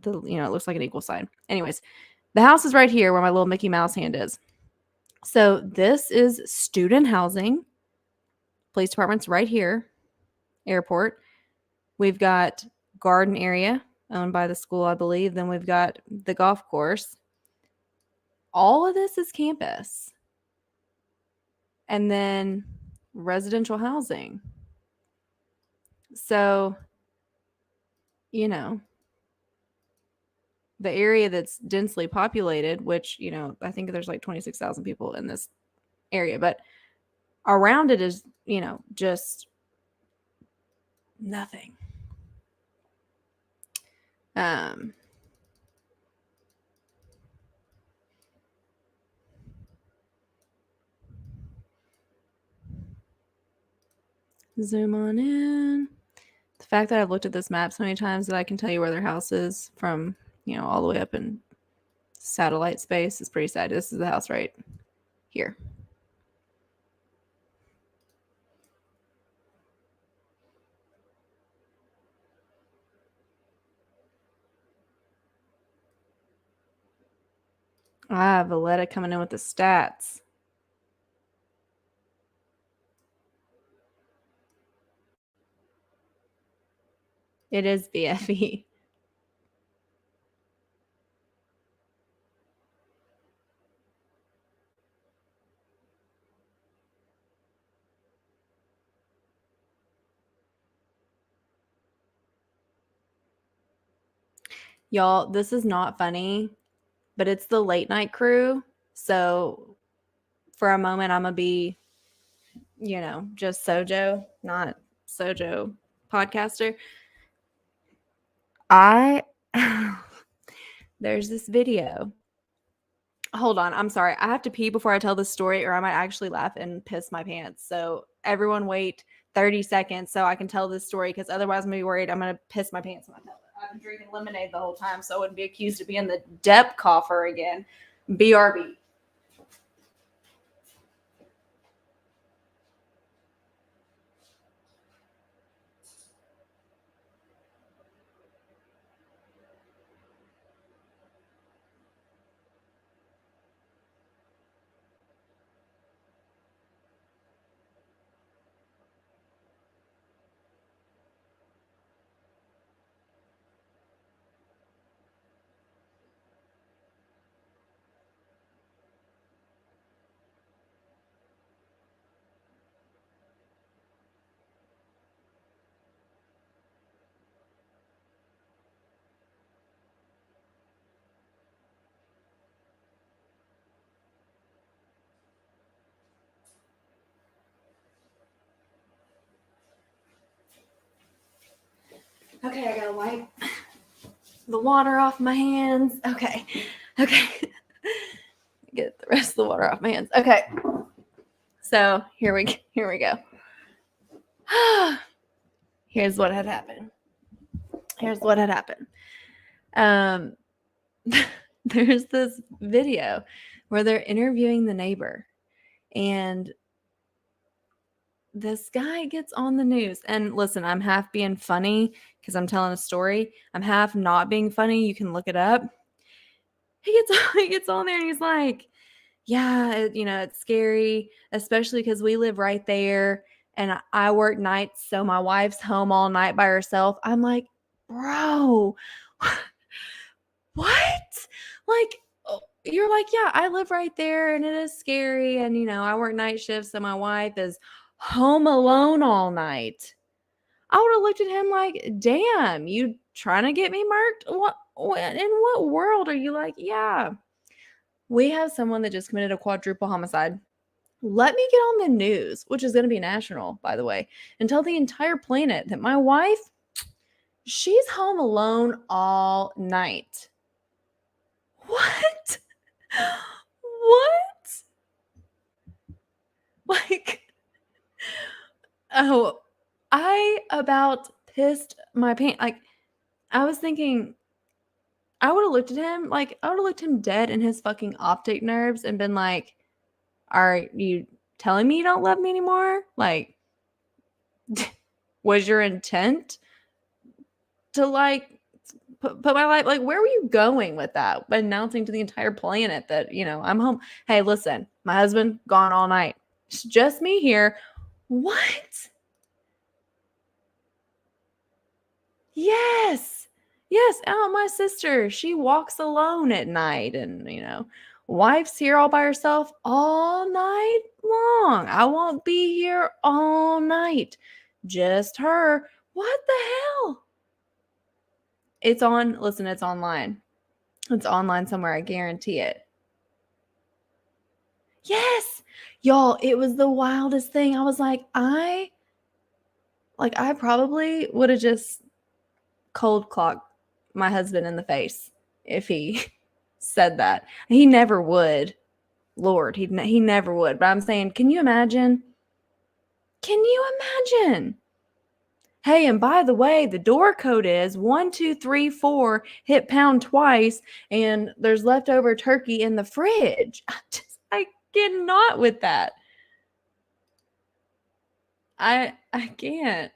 It looks like an equal sign. Anyways, the house is right here where my little Mickey Mouse hand is. So this is student housing. Police department's right here. Airport. We've got garden area owned by the school, I believe. Then we've got the golf course. All of this is campus. And then residential housing. So, the area that's densely populated, which, I think there's like 26,000 people in this area, but around it is, just nothing. Zoom on in. The fact that I've looked at this map so many times that I can tell you where their house is from, all the way up in satellite space is pretty sad. This is the house right here. Valletta coming in with the stats. It is BFE. Y'all, this is not funny, but it's the late night crew. So for a moment, I'm going to be, just SoJo, not SoJo podcaster. There's this video. Hold on. I'm sorry. I have to pee before I tell this story or I might actually laugh and piss my pants. So everyone wait 30 seconds so I can tell this story because otherwise I'm going to be worried I'm going to piss my pants when I tell it. I've been drinking lemonade the whole time so I wouldn't be accused of being the dep cougher again. BRB. Okay, I gotta wipe the water off my hands. Okay. Get the rest of the water off my hands. Okay. So here we go. Here's what had happened. There's this video where they're interviewing the neighbor, and this guy gets on the news. And listen, I'm half being funny because I'm telling a story. I'm half not being funny. You can look it up. He gets on there and he's like, yeah, it's scary, especially because we live right there and I work nights. So my wife's home all night by herself. I'm like, bro, what? Like, you're like, yeah, I live right there and it is scary. And, I work night shifts. So my wife is home alone all night. I would have looked at him like, damn, you trying to get me murked? In what world are you like, yeah, we have someone that just committed a quadruple homicide. Let me get on the news, which is going to be national, by the way, and tell the entire planet that my wife, she's home alone all night. What? What? Like, oh, I about pissed my pants. Like, I was thinking, I would have looked at him, like, I would have looked him dead in his fucking optic nerves and been like, are you telling me you don't love me anymore? Like, was your intent to like put my life, like, where were you going with that? By announcing to the entire planet that, I'm home. Hey, listen, my husband gone all night. It's just me here. What? Yes. Oh, my sister, she walks alone at night and, wife's here all by herself all night long. I won't be here all night. Just her. What the hell? It's online. It's online somewhere. I guarantee it. Yes. Y'all, it was the wildest thing. I was like, I probably would have just cold clocked my husband in the face if he said that. He never would. Lord, he never would. But I'm saying, can you imagine? Hey, and by the way, the door code is 1234, hit pound twice, and there's leftover turkey in the fridge. I cannot with that. I can't.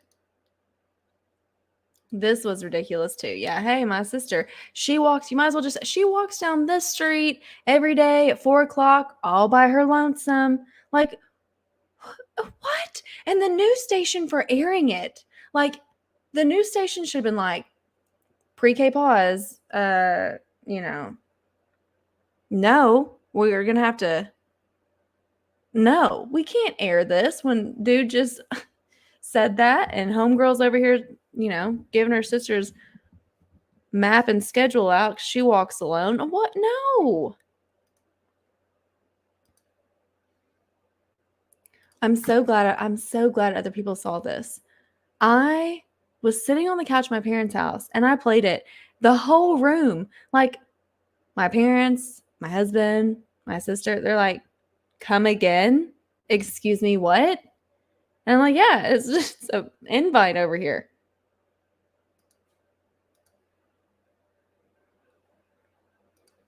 This was ridiculous too. Yeah. Hey, my sister, she walks down this street every day at 4:00 all by her lonesome. Like, what? And the news station for airing it. Like, The news station should have been like, pre-K pause, no, we're going to have to, no, we can't air this when dude just said that and homegirl's over here, giving her sister's map and schedule out 'cause she walks alone. What? No. I'm so glad other people saw this. I was sitting on the couch at my parents' house and I played it. The whole room, like my parents, my husband, my sister, they're like, "Come again? Excuse me, what?" And I'm like, "Yeah, it's just an invite over here."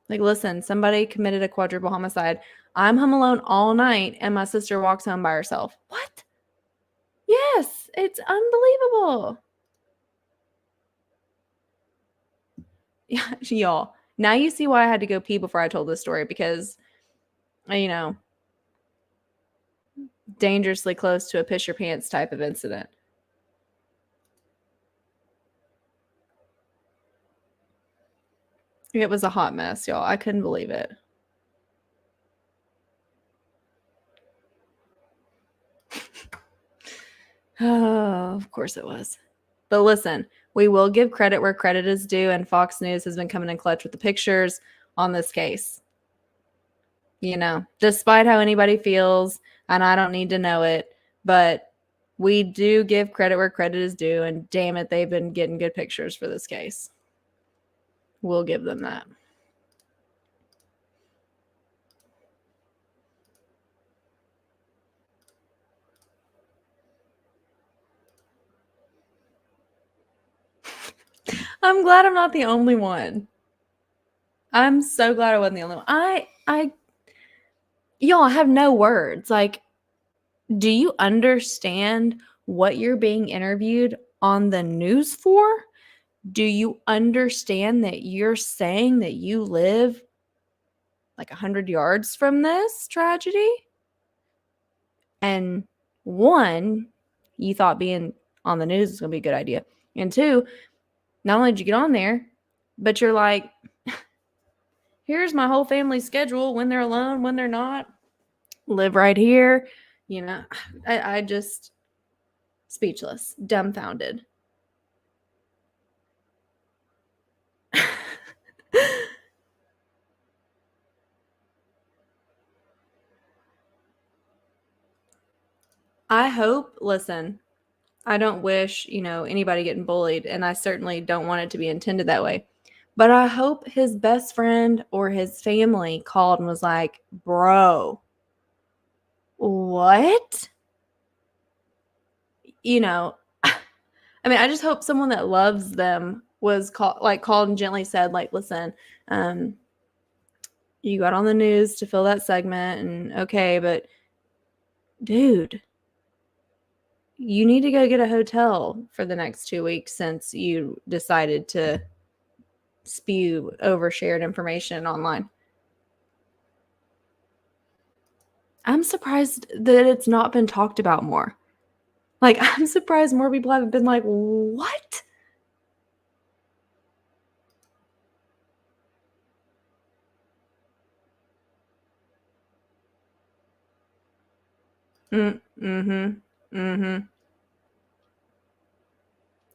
Like, listen, somebody committed a quadruple homicide. I'm home alone all night and my sister walks home by herself. What? Yes, it's unbelievable. Yeah, y'all. Now you see why I had to go pee before I told this story because, dangerously close to a piss your pants type of incident. It was a hot mess, y'all. I couldn't believe it. Oh, of course it was. But listen, we will give credit where credit is due, and Fox News has been coming in clutch with the pictures on this case. Despite how anybody feels, and I don't need to know it, but we do give credit where credit is due, and damn it, they've been getting good pictures for this case. We'll give them that. I'm glad I'm not the only one. I'm so glad I wasn't the only one. Y'all, I have no words. Like, do you understand what you're being interviewed on the news for? Do you understand that you're saying that you live like 100 yards from this tragedy? And one, you thought being on the news was going to be a good idea. And two, not only did you get on there, but you're like, here's my whole family's schedule when they're alone, when they're not. Live right here. I just speechless, dumbfounded. I hope, listen, I don't wish, anybody getting bullied, and I certainly don't want it to be intended that way. But I hope his best friend or his family called and was like, bro, what? I just hope someone that loves them was called and gently said, like, listen, you got on the news to fill that segment, and okay, but dude, you need to go get a hotel for the next 2 weeks since you decided to spew overshared information online. I'm surprised that it's not been talked about more. Like, I'm surprised more people haven't been like, what?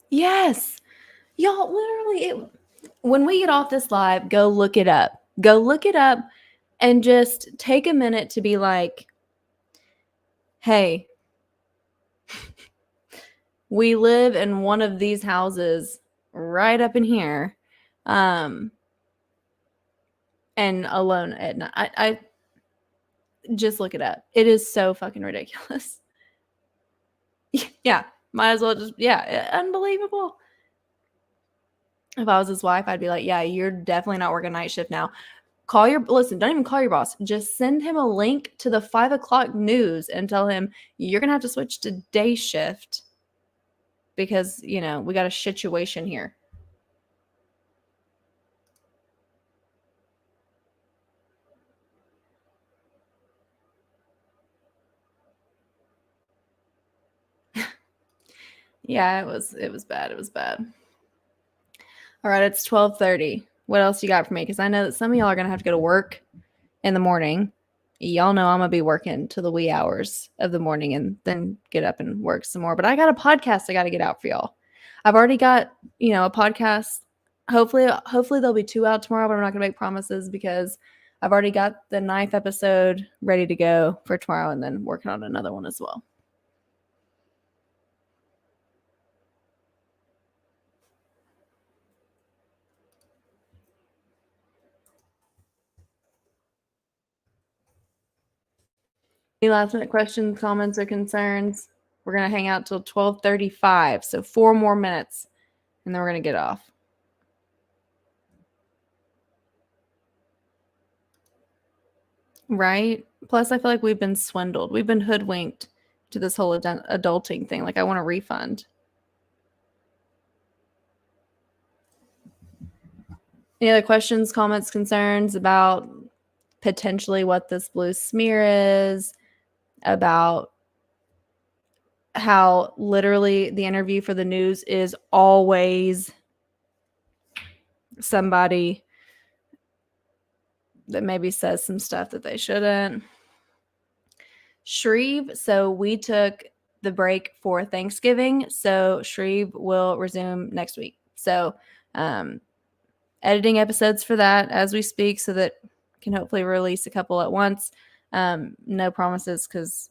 Yes. Y'all, literally, when we get off this live, go look it up. Go look it up and just take a minute to be like, hey, we live in one of these houses right up in here, and alone at night. I just look it up. It is so fucking ridiculous. Yeah, might as well just, unbelievable. If I was his wife, I'd be like, yeah, you're definitely not working night shift now. Listen, don't even call your boss. Just send him a link to the 5 o'clock news and tell him you're going to have to switch to day shift because, we got a SHITuation here. Yeah, it was bad. It was bad. All right, it's 12:30. What else you got for me? Because I know that some of y'all are gonna have to go to work in the morning. Y'all know I'm gonna be working to the wee hours of the morning and then get up and work some more. But I got a podcast I got to get out for y'all. I've already got, a podcast. Hopefully there'll be 2 out tomorrow, but I'm not gonna make promises because I've already got the 9th episode ready to go for tomorrow and then working on another one as well. Any last minute questions, comments, or concerns? We're gonna hang out till 12:35, so 4 more minutes, and then we're gonna get off. Right? Plus, I feel like we've been swindled. We've been hoodwinked to this whole adulting thing. Like, I want a refund. Any other questions, comments, concerns about potentially what this blue smear is, about how literally the interview for the news is always somebody that maybe says some stuff that they shouldn't. Shreve, so we took the break for Thanksgiving, so Shreve will resume next week. So editing episodes for that as we speak so that I can hopefully release a couple at once. No promises because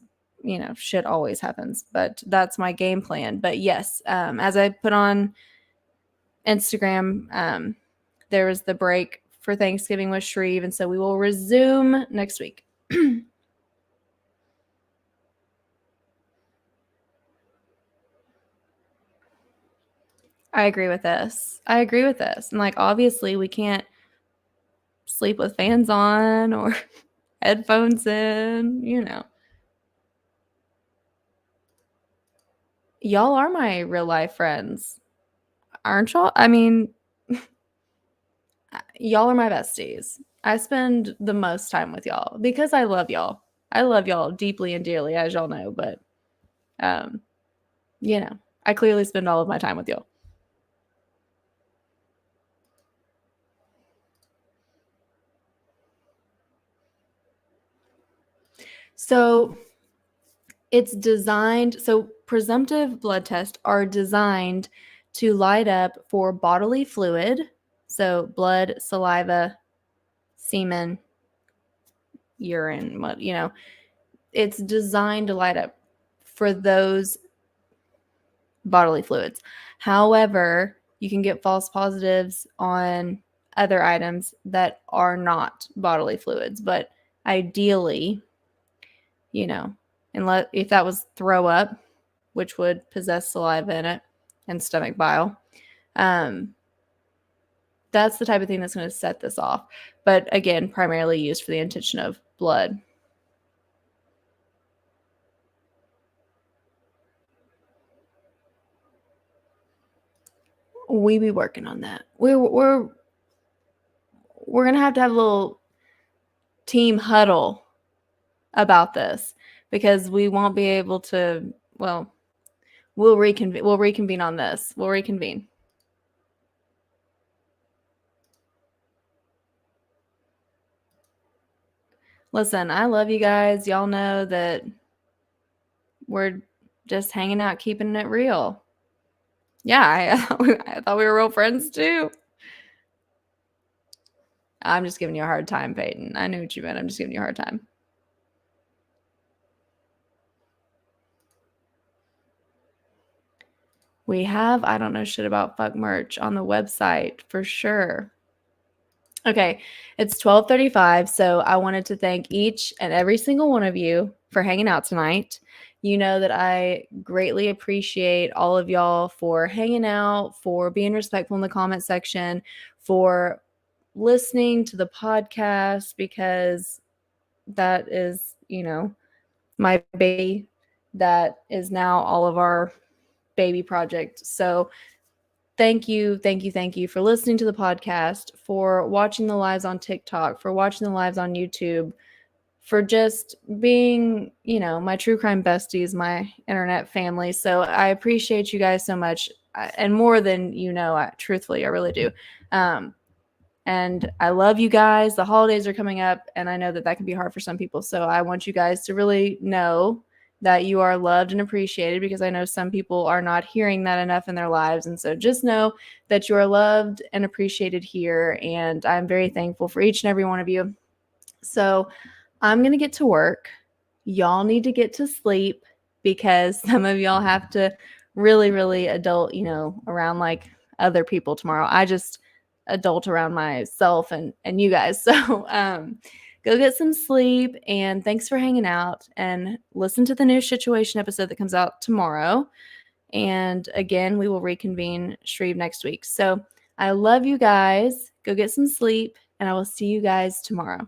shit always happens, but that's my game plan. But yes, as I put on Instagram, there was the break for Thanksgiving with Shreve, and so we will resume next week. I agree with this. And like, obviously we can't sleep with fans on or headphones in, Y'all are my real life friends, aren't y'all? I mean, y'all are my besties. I spend the most time with y'all because I love y'all. I love y'all deeply and dearly, as y'all know, but I clearly spend all of my time with y'all. So it's designed, so presumptive blood tests are designed to light up for bodily fluid, so blood, saliva, semen, urine, it's designed to light up for those bodily fluids. However, you can get false positives on other items that are not bodily fluids, but ideally, unless if that was throw up, which would possess saliva in it and stomach bile, that's the type of thing that's going to set this off. But again, primarily used for the intention of blood. We be working on that. We're gonna have to have a little team huddle about this because we won't be able to. Well, we'll reconvene. We'll reconvene on this. We'll reconvene. Listen, I love you guys. Y'all know that we're just hanging out, keeping it real. Yeah, I thought we were real friends too. I'm just giving you a hard time, Peyton. I knew what you meant. I'm just giving you a hard time. We have I don't know shit about fuck merch on the website for sure. Okay, it's 12:35, so I wanted to thank each and every single one of you for hanging out tonight. You know that I greatly appreciate all of y'all for hanging out, for being respectful in the comment section, for listening to the podcast because that is, my baby. That is now all of our baby project. So thank you for listening to the podcast, for watching the lives on TikTok, for watching the lives on YouTube, for just being, my true crime besties, my internet family. So I appreciate you guys so much, and more than truthfully, I really do. And I love you guys. The holidays are coming up, and I know that can be hard for some people. So I want you guys to really know that you are loved and appreciated, because I know some people are not hearing that enough in their lives. And so just know that you are loved and appreciated here. And I'm very thankful for each and every one of you. So I'm going to get to work. Y'all need to get to sleep, because some of y'all have to really, really adult, around like other people tomorrow. I just adult around myself and you guys. So go get some sleep, and thanks for hanging out, and listen to the new SHITuation episode that comes out tomorrow. And again, we will reconvene Shreve next week. So I love you guys. Go get some sleep, and I will see you guys tomorrow.